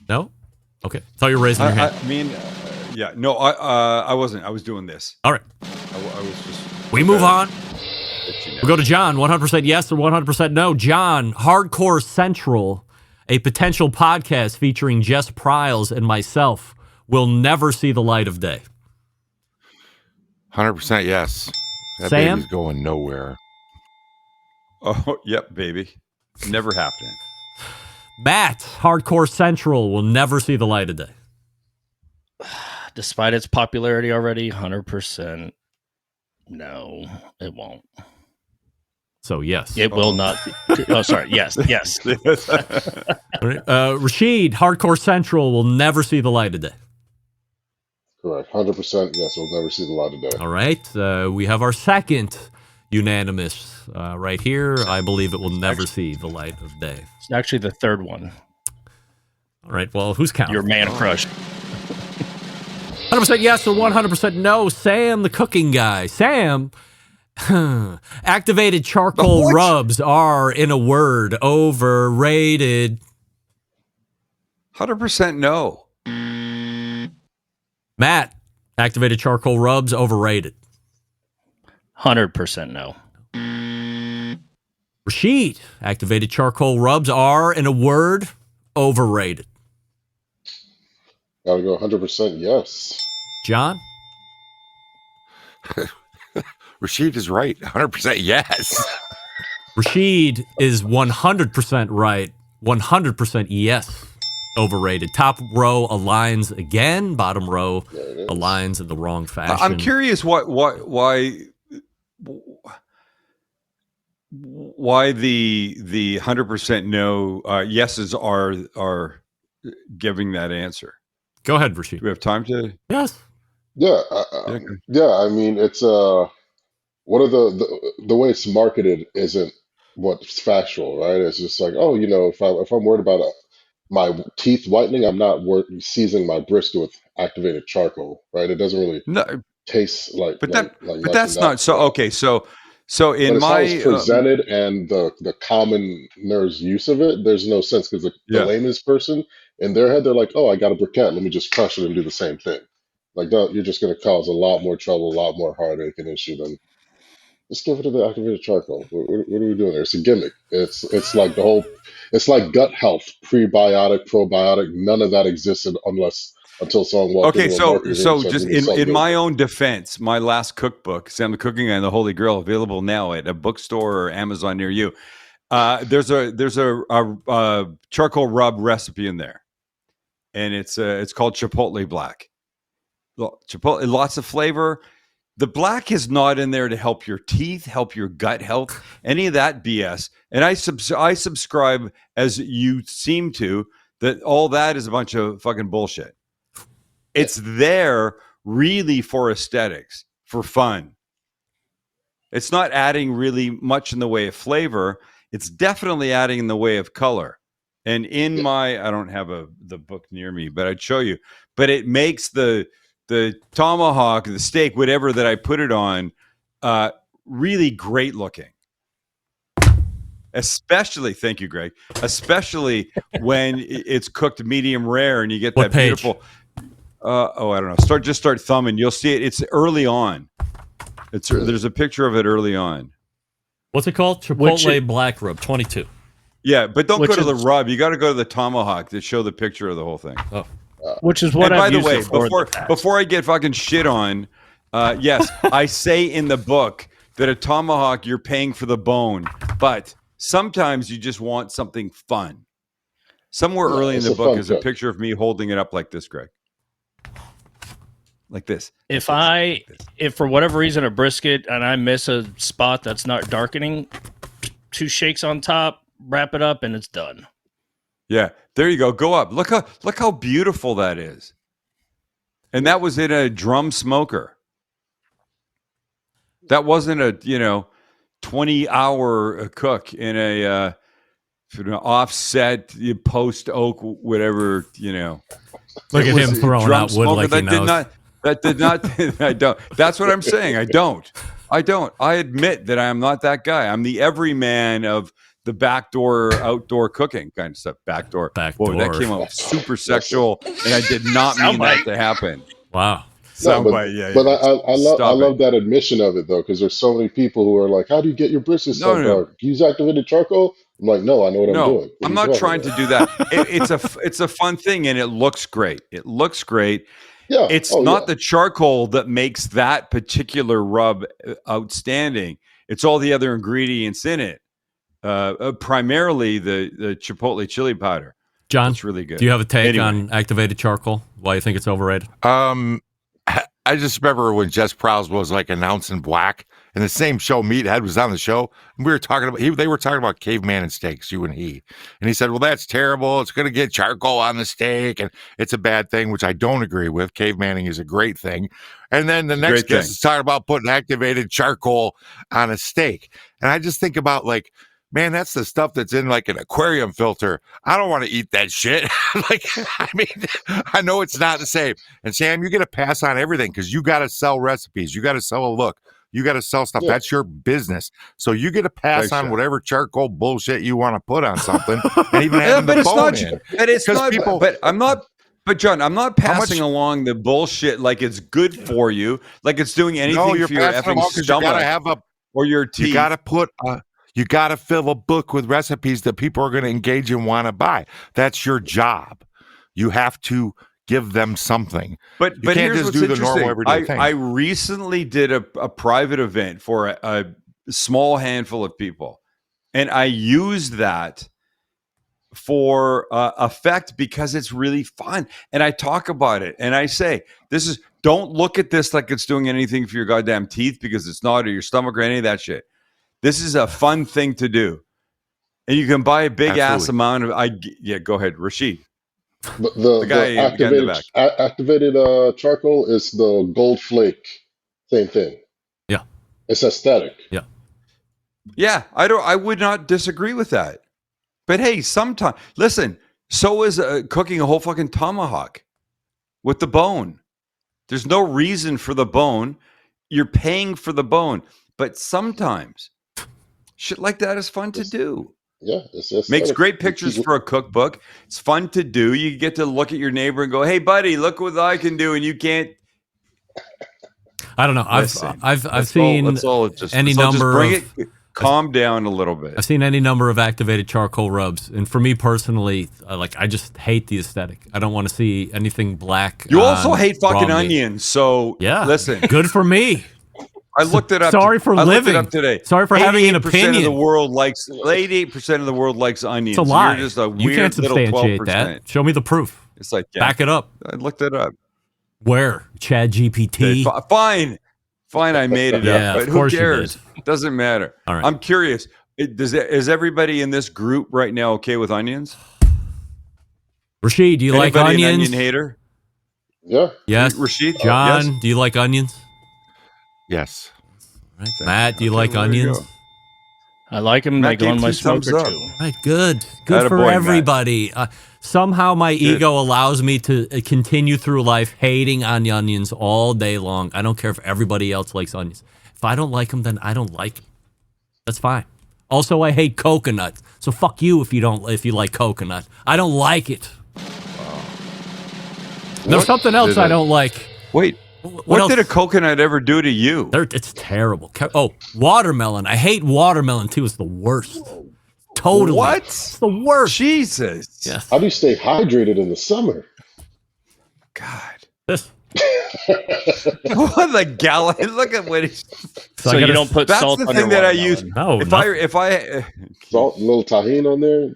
No? Okay. Thought you were raising your hand. I wasn't. I was doing this. All right. I was just... We move on. We'll go to John, 100% yes or 100% no. John, Hardcore Central, a potential podcast featuring Jess Pryles and myself, will never see the light of day. 100% yes. That Sam? baby's going nowhere. Oh, yep, baby. Never happening. Matt, Hardcore Central will never see the light of day. Despite its popularity already, 100% no, it won't. So, yes. It will not. Oh, sorry. Yes. Rashid, Hardcore Central will never see the light of day. Correct. 100%. Yes, we'll never see the light of day. All right. We have our second unanimous right here. I believe it will never see the light of day. It's actually the third one. All right. Well, who's counting? Your man crush. 100% yes or 100% no. Sam, the cooking guy. Sam, activated charcoal rubs are, in a word, overrated. 100% no. Matt, activated charcoal rubs overrated. 100% no. Rashid, activated charcoal rubs are, in a word, overrated. Gotta go 100% yes. John? Rashid is right. 100% yes. Rashid is 100% right. 100% yes. Overrated. Top row aligns again. Bottom row aligns in the wrong fashion. I'm curious why the 100% no yeses are giving that answer. Go ahead, Rashid. Do we have time to? Yes. Yeah. Yeah. I mean, it's one of the way it's marketed isn't what's factual, right? It's just like, oh, if I'm worried about my teeth whitening, I'm not seasoning my brisket with activated charcoal, right? It doesn't really taste like. But like that's not so. Okay, so in how my it's presented and the commoner's use of it, there's no sense because the layman's person in their head, they're like, oh, I got a briquette, let me just crush it and do the same thing. Like, no, you're just going to cause a lot more trouble, a lot more heartache and issue than just give it to the activated charcoal. What are we doing there? It's a gimmick. It's like it's like gut health, prebiotic, probiotic. None of that existed until someone walked in. Okay, so just in my own defense, my last cookbook, Sam the Cooking Guy and the Holy Grail, available now at a bookstore or Amazon near you. There's a charcoal rub recipe in there, and it's called Chipotle Black. Chipotle, lots of flavor. The black is not in there to help your teeth, help your gut health, any of that BS. And I subscribe, as you seem to, that all that is a bunch of fucking bullshit. It's there really for aesthetics, for fun. It's not adding really much in the way of flavor. It's definitely adding in the way of color. And in I don't have the book near me, but I'd show you. But it makes the tomahawk, the steak, whatever that I put it on, really great looking. Especially, thank you, Greg. Especially when it's cooked medium rare and you get that beautiful. I don't know. Start thumbing. You'll see it. It's early on. There's a picture of it early on. What's it called? Chipotle Black Rub 22. Yeah, but don't go to the rub. You got to go to the tomahawk to show the picture of the whole thing. Oh. Which is what I've used by the way, before I get fucking shit on, yes, I say in the book that a tomahawk, you're paying for the bone, but sometimes you just want something fun. Somewhere early in the book is a picture of me holding it up like this, Greg. Like this. If for whatever reason a brisket and I miss a spot that's not darkening, 2 shakes on top, wrap it up, and it's done. Yeah, there you go. Go up. Look how beautiful that is. And that was in a drum smoker. That wasn't a 20-hour cook in a offset post oak whatever. Look at him throwing out wood like he knows. That did not. I don't. That's what I'm saying. I don't. I admit that I am not that guy. I'm the everyman of the backdoor outdoor cooking kind of stuff. Backdoor. Whoa, that came out super sexual, and I did not mean that to happen. Wow. But I love that admission of it though, because there's so many people who are like, "How do you get your brisket so dark? Use activated charcoal?" I'm like, "No, I know what I'm doing." I'm not trying to do that. It's a fun thing, and it looks great. Yeah, it's not the charcoal that makes that particular rub outstanding. It's all the other ingredients in it. Primarily the chipotle chili powder. John, it's really good. Do you have a take on activated charcoal? Why you think it's overrated? I just remember when Jess Prowse was like announcing black, in the same show. Meathead was on the show. And we were talking about they were talking about caveman and steaks, you and he. And he said, "Well, that's terrible. It's going to get charcoal on the steak, and it's a bad thing," which I don't agree with. Cavemanning is a great thing. And then the next guest is talking about putting activated charcoal on a steak. And I just think about like, man, that's the stuff that's in like an aquarium filter. I don't want to eat that shit. Like, I mean, I know it's not the same. And Sam, you're going to pass on everything because you got to sell recipes. You got to sell a look. You got to sell stuff. Yeah. That's your business. So you get to pass on whatever charcoal bullshit you want to put on something. And even have the bone in. But it's not, people, but I'm not. But John, I'm not passing along the bullshit like it's good for you, like it's doing anything for your effing stomach or your teeth. You got to put. You got to fill a book with recipes that people are going to engage and want to buy. That's your job. You have to give them something. But you can't here's just what's do the normal everyday thing. I recently did a private event for a small handful of people, and I used that for effect because it's really fun. And I talk about it, and I say, don't look at this like it's doing anything for your goddamn teeth, because it's not, or your stomach or any of that shit. This is a fun thing to do, and you can buy a big ass amount of. Go ahead, Rashid. The guy activated charcoal is the gold flake, same thing. Yeah, it's aesthetic. Yeah. I would not disagree with that. But hey, sometimes listen. So is cooking a whole fucking tomahawk with the bone. There's no reason for the bone. You're paying for the bone, but sometimes. Shit like that is fun to do. Yeah, it's makes great pictures for a cookbook. It's fun to do. You get to look at your neighbor and go, "Hey, buddy, look what I can do," and you can't. I don't know. I've seen any number of. Calm down a little bit. I've seen any number of activated charcoal rubs, and for me personally, I just hate the aesthetic. I don't want to see anything black. You also hate fucking onions, so yeah. Listen, good for me. I looked it up. Sorry for living. I looked it up today. Sorry for having an opinion. 88% of the world likes 88% of the world likes onions. It's a lie. You're just a you weird can't substantiate little 12%. that. Show me the proof. It's like back it up. I looked it up. Where? Chad GPT. Okay, fine. I made it up. But who cares? It doesn't matter. All right. I'm curious. Is everybody in this group right now okay with onions? Rashid, do you like onions? An onion hater? Yeah. Yes. Rashid? John, yes. Do you like onions? Yes. Right. Matt, do you like onions? I like them. They go on my smoker too. Right, good for everybody. Somehow my ego allows me to continue through life hating on onions all day long. I don't care if everybody else likes onions. If I don't like them, then I don't like them. That's fine. Also, I hate coconut. So fuck you if you like coconut. I don't like it. There's something else I don't like. Wait. What did a coconut ever do to you? It's terrible. Oh, watermelon. I hate watermelon too. It's the worst. Totally. What? It's the worst. Jesus. Yes. How do you stay hydrated in the summer? God. This. What the gallon? Look at what he's. So you don't put salt. That's the thing that I use. No. If I salt, a little tahini on there.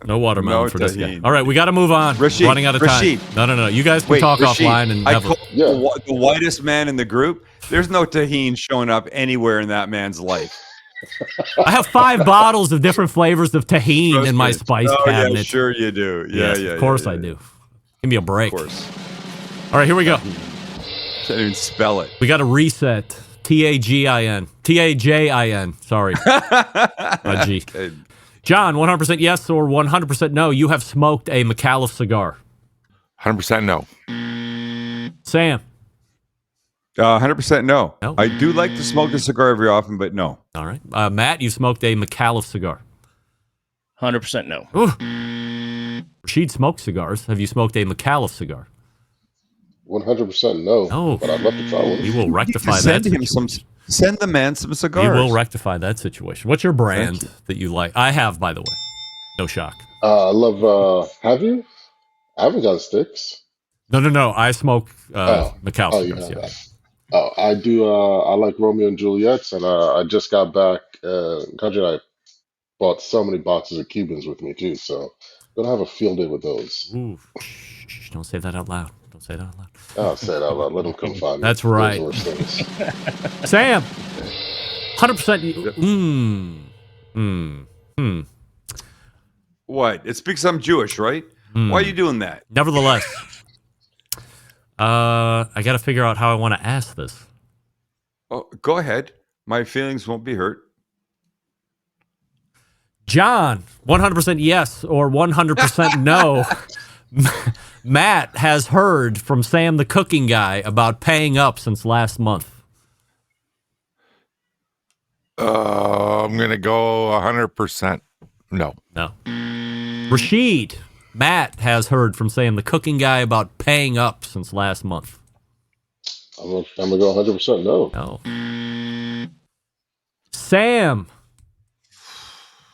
No watermelon for this guy. All right, we got to move on. Rashid, running out of time. No. You guys can talk offline and have the whitest man in the group. There's no tahini showing up anywhere in that man's life. I have 5 bottles of different flavors of tahini in my spice cabinet. Yeah, sure you do. Yeah, of course I do. Give me a break. Of course. All right, here we go. Can't even spell it. We got to reset. Tagin. Tajin. Sorry. G. John, 100% yes or 100% no. You have smoked a McAuliffe cigar. 100% no. Sam. 100% no. I do like to smoke a cigar every often, but no. All right. Matt, you smoked a McAuliffe cigar. 100% no. Ooh. Rashid smoked cigars. Have you smoked a McAuliffe cigar? 100% no. Oh, but I'd love to try one. We will rectify that. Send the man some cigars. We will rectify that situation. What's your brand that you like? I have, by the way. No shock. I love. Have you? I haven't got sticks. No. I smoke McAuliffe cigars. Yeah. Oh, I do. I like Romeo and Juliet's, and I just got back. Country, I bought so many boxes of Cubans with me too, so I'm gonna have a field day with those. Ooh, don't say that out loud. Don't say it out loud. I'll say it out loud. Let him come find me. That's right. Sam, 100%. What? It's because I'm Jewish, right? Why are you doing that? Nevertheless, I got to figure out how I want to ask this. Oh, go ahead. My feelings won't be hurt. John, 100% yes or 100% no. Matt has heard from Sam the cooking guy about paying up since last month. I'm going to go 100% no. No. Rashid, Matt has heard from Sam the cooking guy about paying up since last month. I'm going to go 100% no. No. Sam,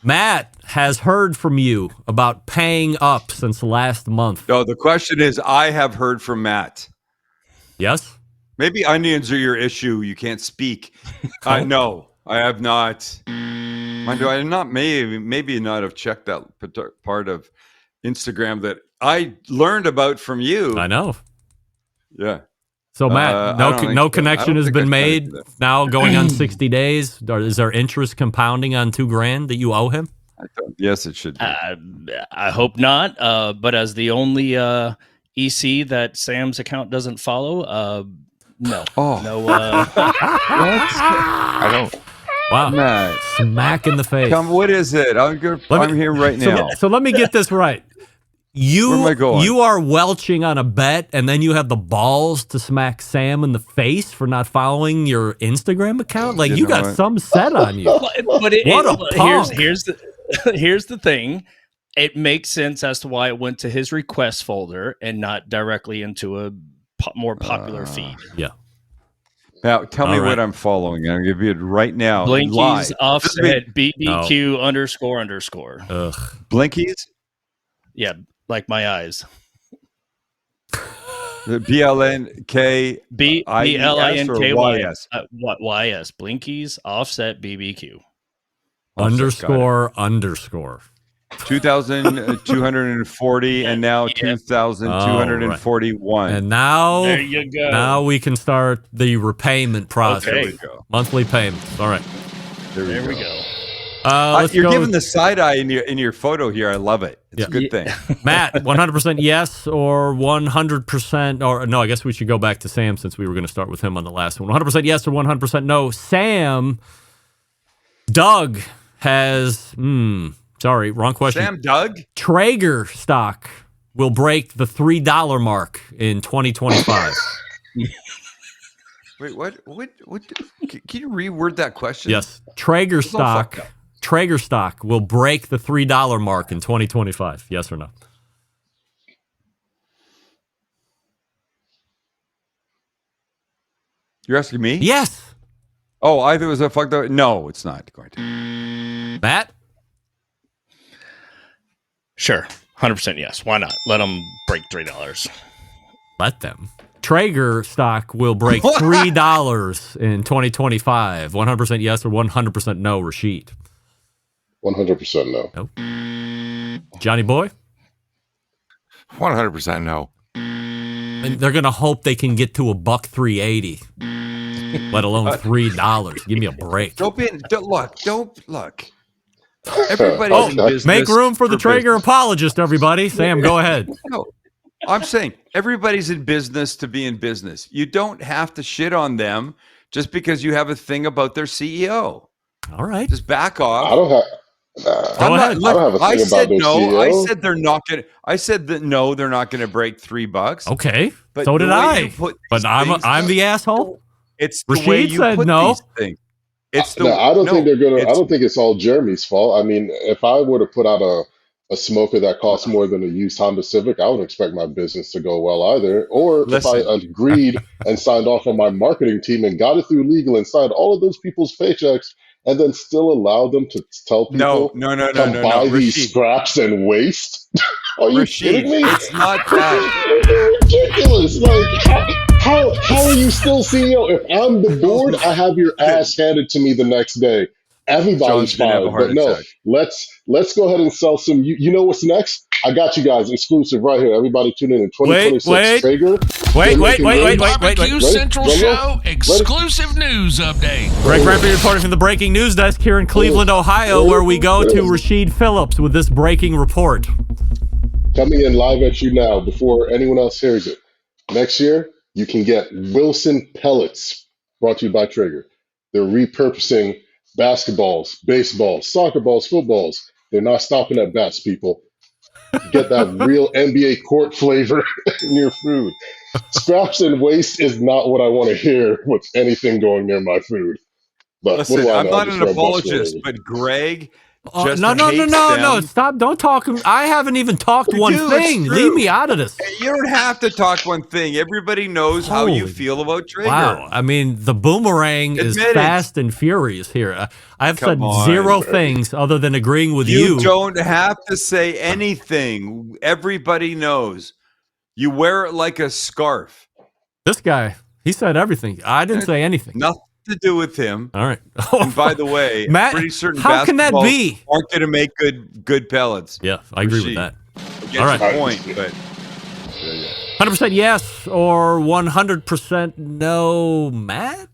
Matt has heard from you about paying up since last month. No, the question is, I have heard from Matt. Yes? Maybe onions are your issue. You can't speak. No, I have not. Mind you, I not maybe not have checked that part of Instagram that I learned about from you. I know. Yeah. So, Matt, no connection has been made. Now going on 60 days. Is there interest compounding on $2,000 that you owe him? Yes, it should be. I hope not. But as the only EC that Sam's account doesn't follow, no. Oh. No. I don't. Wow. Matt. Smack in the face. What is it? I'm here right now. So let me get this right. Where am I going? You are welching on a bet, and then you have the balls to smack Sam in the face for not following your Instagram account? Like, you got some set on you. Here's the thing. It makes sense as to why it went to his request folder and not directly into a more popular feed. Yeah. Now, tell me what I'm following. I'm going to give you it right now. Blinkies offset BBQ __. Ugh. Blinkies? Yeah, like my eyes. The BLNK BLINKYS. YS. Blinkies offset BBQ. __. 2,240 and now 2,241. And now, there you go. Now we can start the repayment process. Okay. There we go. Monthly payments. All right. There we go. You're giving the side eye in your photo here. I love it. It's a good thing. Matt, 100% yes or 100% or no? I guess we should go back to Sam since we were going to start with him on the last one. 100% yes or 100% no. Sam, Doug has. Sorry, wrong question. Sam Doug? Traeger stock will break the $3 mark in 2025. Wait, what? Can you reword that question? Yes, Traeger stock will break the $3 mark in 2025. Yes or no? You're asking me? Yes. Oh, I thought it was a fucked up. No, it's not going to. Matt? Sure. 100% yes. Why not? Let them break $3. Let them. Traeger stock will break $3 in 2025. 100% yes or 100% no, Rashid? 100% no. Nope. Johnny Boy? 100% no. And they're going to hope they can get to $1.380, let alone $3. Give me a break. Don't look. Everybody's in business. Make room for the Traeger apologist, everybody. Sam, go ahead. No, I'm saying everybody's in business to be in business. You don't have to shit on them just because you have a thing about their CEO. All right. Just back off. I don't have. Go ahead. I don't have a thing about their CEO. I said they're not going to. I said that no, they're not going to break $3. Okay. But so did I. But I'm the asshole. It's Rashid the way you said put no. these things. I don't think it's all Jeremy's fault. I mean, if I were to put out a smoker that costs more than a used Honda Civic, I wouldn't expect my business to go well either. Or if I agreed and signed off on my marketing team and got it through legal and signed all of those people's paychecks and then still allowed them to tell people to buy these scraps and waste. Are you kidding me? It's not that. Ridiculous. Like, how are you still CEO? If I'm the board, I have your ass handed to me the next day. Everybody's fired. But no, let's go ahead and sell some. You know what's next? I got you guys exclusive right here. Everybody tune in 2026. Wait. Traeger. Wait. Barbecue Central Show exclusive news update. Greg Rempe reporting from the breaking news desk here in Cleveland, Ohio, where we go to Rasheed Phillips with this breaking report. Coming in live at you now before anyone else hears it. Next year, you can get Wilson pellets brought to you by Traeger. They're repurposing basketballs, baseballs, soccer balls, footballs. They're not stopping at bats, people. Get that real NBA court flavor in your food. Scraps and waste is not what I want to hear with anything going near my food. But listen, what do I I'm know? not an apologist, but Greg just No. hates them. Stop. Don't talk. I haven't even talked one Dude, thing. it's true. Leave me out of this. You don't have to talk one thing. Everybody knows how you feel about Traeger. Wow. I mean, the boomerang is Admit it. fast and furious here. I've said Come on, zero Greg. things other than agreeing with you. You don't have to say anything. Everybody knows. You wear it like a scarf. This guy, he said everything. I didn't say anything. Nothing to do with him. All right. And by the way, Matt, pretty certain how can that basketballs be? aren't going to make good pellets. Yeah, I agree with that. I get All right. your point, but 100% yes or 100% no, Matt?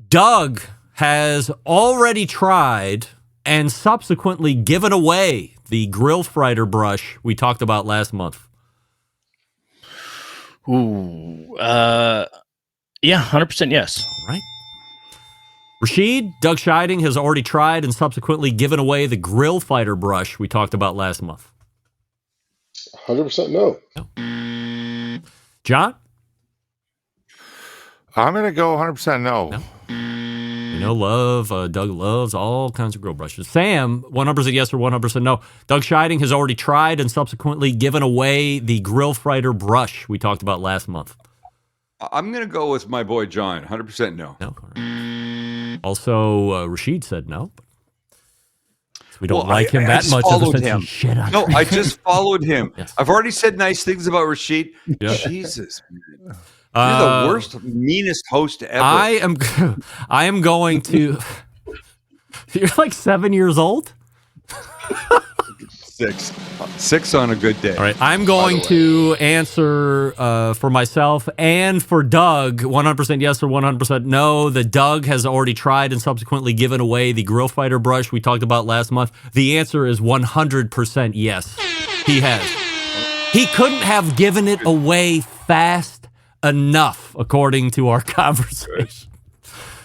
Doug has already tried and subsequently given away the grill fighter brush we talked about last month. Ooh. Yeah, 100% yes. All right. Rasheed, Doug Scheiding has already tried and subsequently given away the grill fighter brush we talked about last month. 100% no. John? I'm going to go 100% no. You know, Doug loves all kinds of grill brushes. Sam, 100% yes or 100% no. Doug Scheiding has already tried and subsequently given away the grill fighter brush we talked about last month. I'm going to go with my boy John. 100% no. Also, Rasheed said no. We don't like him that much. Followed him. Shit on No, I just followed him. Yes. I've already said nice things about Rasheed. Yeah. Jesus, man. You're the worst, meanest host ever. I am going to. You're like 7 years old? 6 on a good day. All right. I'm going to answer for myself and for Doug 100% yes or 100% no. The Doug has already tried and subsequently given away the grill fighter brush we talked about last month. The answer is 100% yes. He has. He couldn't have given it away fast enough, according to our conversation.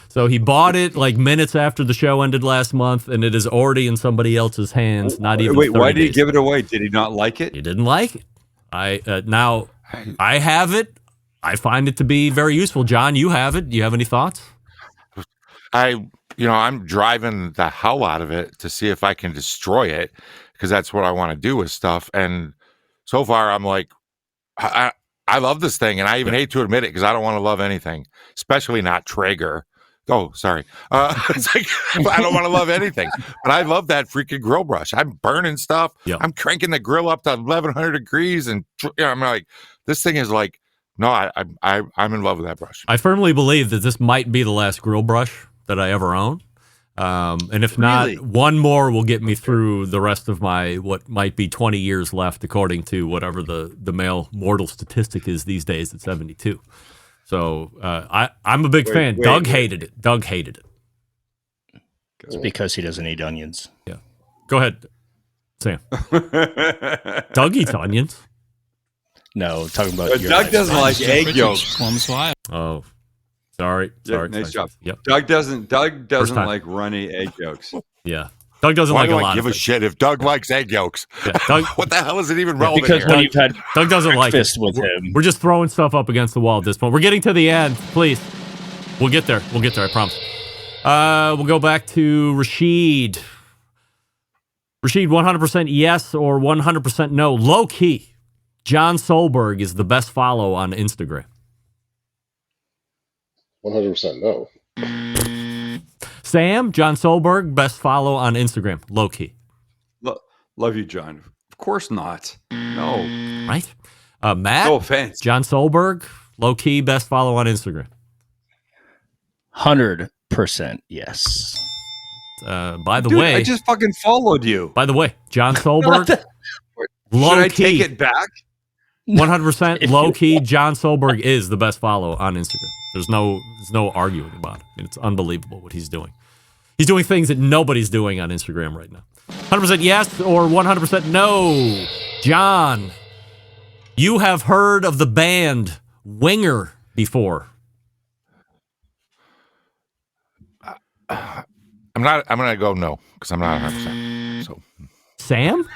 So he bought it like minutes after the show ended last month, and it is already in somebody else's hands. Not even. Wait, 30 why did he days. give it away? Did he not like it? He didn't like it. I have it. I find it to be very useful. John, you have it. Do you have any thoughts? I'm driving the hell out of it to see if I can destroy it because that's what I want to do with stuff. And so far, I'm like, I love this thing, and I even hate to admit it because I don't want to love anything, especially not Traeger. Oh, sorry. It's like, I don't want to love anything, but I love that freaking grill brush. I'm burning stuff. Yep. I'm cranking the grill up to 1100 degrees, and I'm like, this thing is like, no, I'm in love with that brush. I firmly believe that this might be the last grill brush that I ever own. And if not, one more will get me through the rest of my what might be 20 years left, according to whatever the male mortal statistic is these days at 72. So I'm a big fan. Doug hated it. Doug hated it. It's because he doesn't eat onions. Yeah. Go ahead, Sam. Doug eats onions. No, talking about Doug doesn't like egg yolks. Oh, sorry. Nice job. Yep. Doug doesn't like runny egg yolks. Yeah. Doug doesn't Why like do a I lot give of a shit if Doug likes egg yolks? Yeah, Doug, what the hell is it even relevant because here? when you've had Doug doesn't like it. with him. We're just throwing stuff up against the wall at this point. We're getting to the end. Please. We'll get there. I promise. We'll go back to Rasheed. Rasheed, 100% yes or 100% no. Low key. John Solberg is the best follow on Instagram. 100% no. Sam, John Solberg, best follow on Instagram. Low key. Love you, John. Of course not. No. Right? Matt, no offense. John Solberg, low key, best follow on Instagram. 100% yes. By the Dude, way, I just fucking followed you. By the way, John Solberg, Should I take it back? 100% low key. John Solberg is the best follow on Instagram. There's no arguing about it. I mean, it's unbelievable what he's doing. He's doing things that nobody's doing on Instagram right now. 100% yes or 100% no. John, you have heard of the band Winger before. I'm gonna go no because I'm not 100%. So, Sam?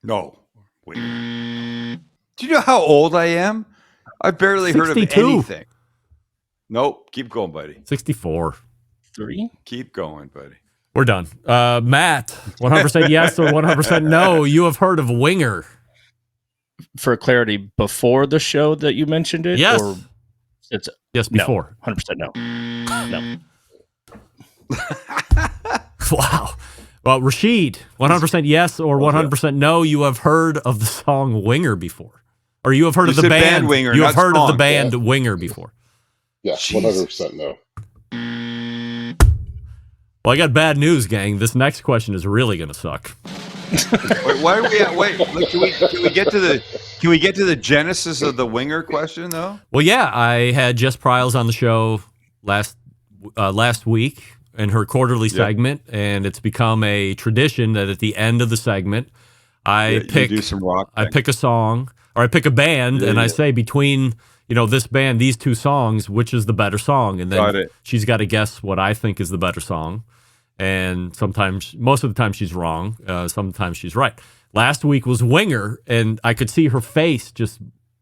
No. Wait. Do you know how old I am? I barely heard of 62. anything. Nope. Keep going, buddy. 64. 3. Keep going, buddy. We're done. Matt, 100% yes or 100% no. You have heard of Winger. For clarity, before the show that you mentioned it? Yes. Or it's Yes, before. No, 100% no. No. Wow. Well, Rashid, 100% yes or 100% no. You have heard of the song Winger before. Or you have heard of the band Winger. You have heard of the song. band Winger before. Yeah, 100% no. Well, I got bad news, gang. This next question is really going to suck. Wait, why are we at? Wait, can we get to the genesis of the Winger question though? Well, yeah, I had Jess Pryles on the show last week in her quarterly segment, and it's become a tradition that at the end of the segment, I pick a song or I pick a band, and I say between this band, these two songs, which is the better song, and then she's got to guess what I think is the better song. And most of the time, she's wrong. Sometimes she's right. Last week was Winger, and I could see her face just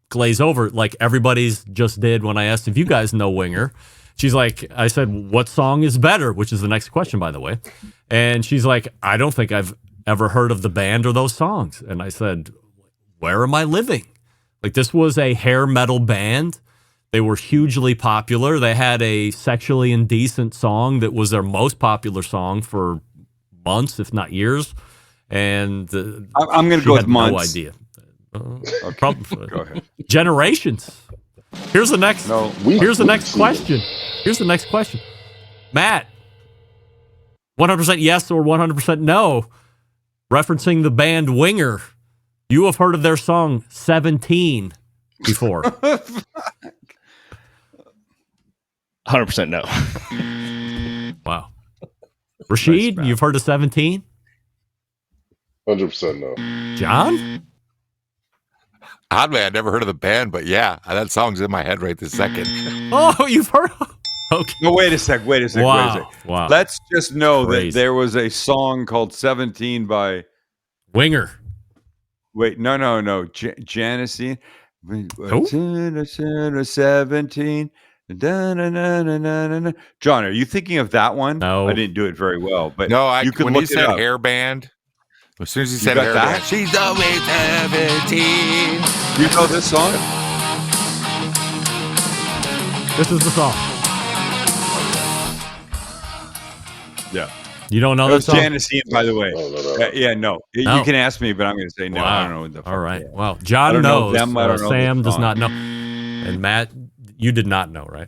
glaze over, like everybody's just did when I asked if you guys know Winger. She's like, I said, what song is better? Which is the next question, by the way. And she's like, I don't think I've ever heard of the band or those songs. And I said, where am I living? Like, this was a hair metal band. They were hugely popular. They had a Sexually Indecent song that was their most popular song for months, if not years. And I'm going to go with months. No idea. Go ahead. Generations. Here's the next. Here's the next question. Here's the next question. Matt, 100% yes or 100% no. Referencing the band Winger, you have heard of their song 17 before. 100% no. Wow. Rashid, you've heard of 17? 100% no. John? Oddly, I never heard of the band, but yeah, that song's in my head right this second. Oh, you've heard of Okay. No, wait a sec. Wow. Let's just know Crazy. that there was a song called 17 by Winger. Wait, no. Janisine. Who? 17. John, are you thinking of that one? No. I didn't do it very well, but you could when look he it said up. Hair band. As soon as he said got hair that? band, she's always 17. You know this song? This is the song. Yeah. You don't know It this was song? Janisine, by the way. No. You can ask me, but I'm going to say no. Wow. I don't know what the fuck. All right. Well, I John don't know knows. them, I don't know Sam the does song. not know. And Matt, you did not know, right?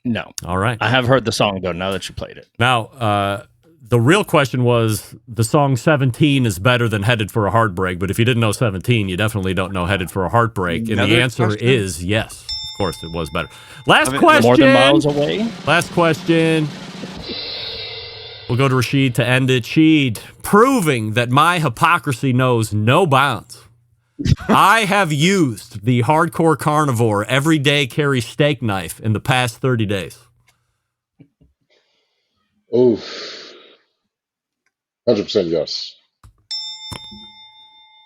No. All right. I have heard the song, though, now that you played it. Now, the real question was the song 17 is better than Headed for a Heartbreak, but if you didn't know 17, you definitely don't know Headed for a Heartbreak. And Another the answer question? is yes. Of course, it was better. Last question. More than miles away? Last question. We'll go to Rashid to end it. Sheed, proving that my hypocrisy knows no bounds. I have used the Hardcore Carnivore Everyday Carry Steak Knife in the past 30 days. Oh, 100% yes.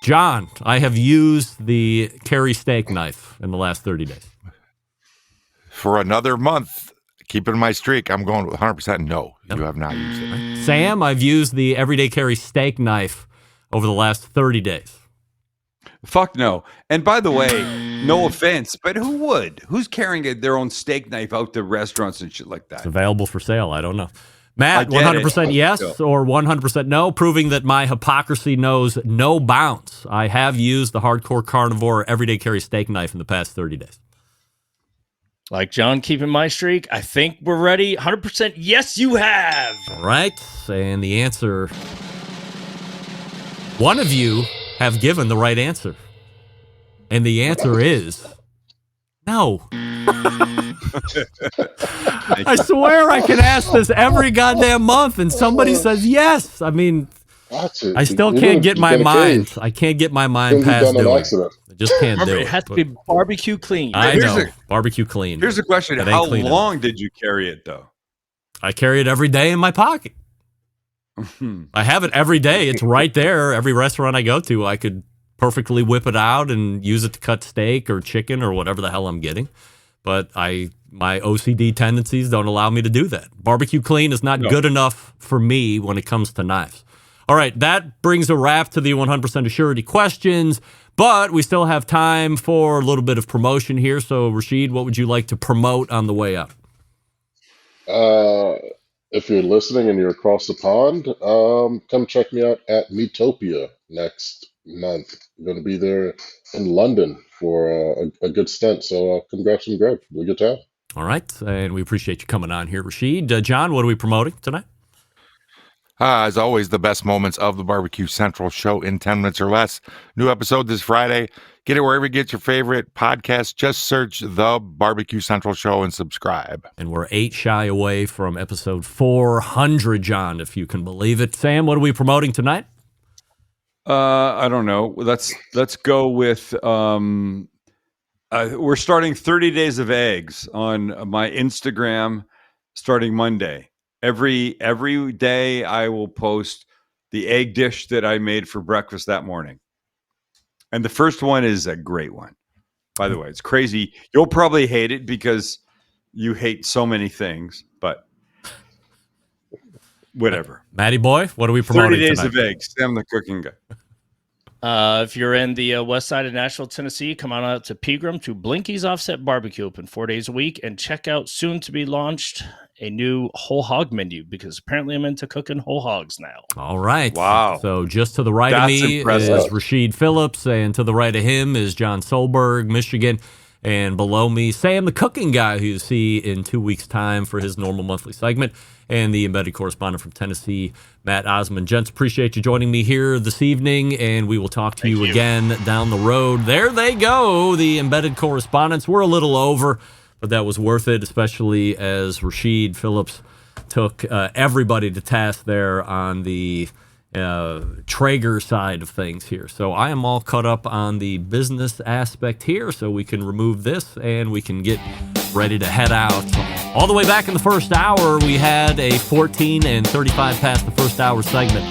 John, I have used the Carry Steak Knife in the last 30 days. For another month, keeping my streak, I'm going with 100% no. Yep. You have not used it. Sam, I've used the Everyday Carry Steak Knife over the last 30 days. Fuck no. And by the way, no offense, but who would? Who's carrying their own steak knife out to restaurants and shit like that? It's available for sale. I don't know. Matt, I get 100% it. yes or 100% no, proving that my hypocrisy knows no bounds. I have used the Hardcore Carnivore Everyday Carry Steak Knife in the past 30 days. Like John keeping my streak, I think we're ready. 100% yes, you have. All right. And the answer, one of you have given the right answer. And the answer is no. I swear I can ask this every goddamn month and somebody says yes. I mean, I still can't get my mind. I can't get my mind past doing it. I just can't do it. It has to be barbecue clean. I know. Barbecue clean. Here's the question. How long did you carry it, though? I carry it every day in my pocket. I have it every day. It's right there. Every restaurant I go to, I could perfectly whip it out and use it to cut steak or chicken or whatever the hell I'm getting. But my OCD tendencies don't allow me to do that. Barbecue clean is not good enough for me when it comes to knives. All right, that brings a wrap to the 100% Assurity questions, but we still have time for a little bit of promotion here. So, Rashid, what would you like to promote on the way up? If you're listening and you're across the pond, come check me out at Meatopia next month. I'm going to be there in London for a good stint. So congrats and Greg. Have a good time. All right. And we appreciate you coming on here, Rashid. John, what are we promoting tonight? As always, the best moments of the Barbecue Central show in 10 minutes or less. New episode this Friday. Get it wherever you get your favorite podcast. Just search the Barbecue Central show and subscribe. And we're 8 shy away from episode 400, John, if you can believe it. Sam, what are we promoting tonight? I don't know. Let's go with we're starting 30 Days of Eggs on my Instagram starting Monday. Every day I will post the egg dish that I made for breakfast that morning. And the first one is a great one. By the way, it's crazy. You'll probably hate it because you hate so many things, but whatever. Matty boy, what are we promoting 30 Days tonight? of Eggs. I'm the cooking guy. If you're in the west side of Nashville, Tennessee, come on out to Pegram to Blinky's Offset Barbecue, open 4 days a week, and check out soon to be launched a new whole hog menu, because apparently I'm into cooking whole hogs now. All right. Wow. So just to the right of me is Rashid Phillips, and to the right of him is John Solberg, Michigan. And below me, Sam, the cooking guy, who you see in 2 weeks' time for his normal monthly segment, and the embedded correspondent from Tennessee, Matt Osmond. Gents, appreciate you joining me here this evening, and we will talk to you again down the road. There they go, the embedded correspondents. We're a little over, but that was worth it, especially as Rashid Phillips took everybody to task there on the Traeger side of things here. So I am all caught up on the business aspect here, so we can remove this and we can get ready to head out. All the way back in the first hour, we had a 14 and 35 past the first hour segment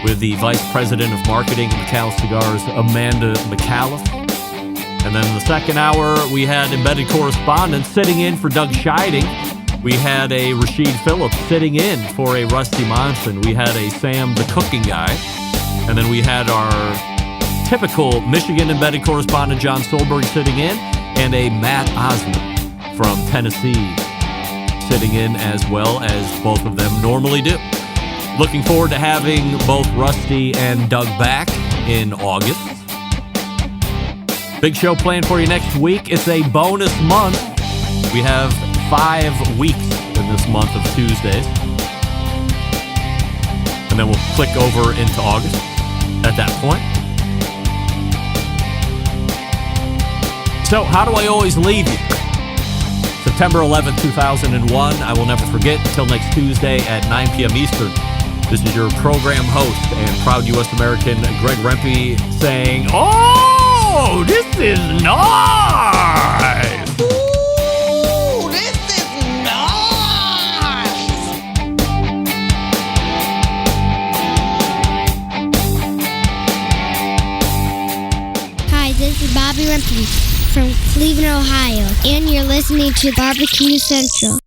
with the Vice President of Marketing at McAuliffe Cigars, Amanda McAuliffe. And then in the second hour, we had Embedded Correspondents sitting in for Doug Scheiding. We had a Rashid Phillips sitting in for a Rusty Monson. We had a Sam the Cooking Guy. And then we had our typical Michigan Embedded Correspondent John Solberg sitting in, and a Matt Osmond from Tennessee sitting in, as well as both of them normally do. Looking forward to having both Rusty and Doug back in August. Big show planned for you next week. It's a bonus month. We have 5 weeks in this month of Tuesdays. And then we'll click over into August at that point. So how do I always leave you? September 11th, 2001. I will never forget. Until next Tuesday at 9 p.m. Eastern. This is your program host and proud U.S. American Greg Rempe saying, "Oh, this is nice." Ooh, this is nice. Hi, this is Bobby Rempe from Cleveland, Ohio, and you're listening to Barbecue Central.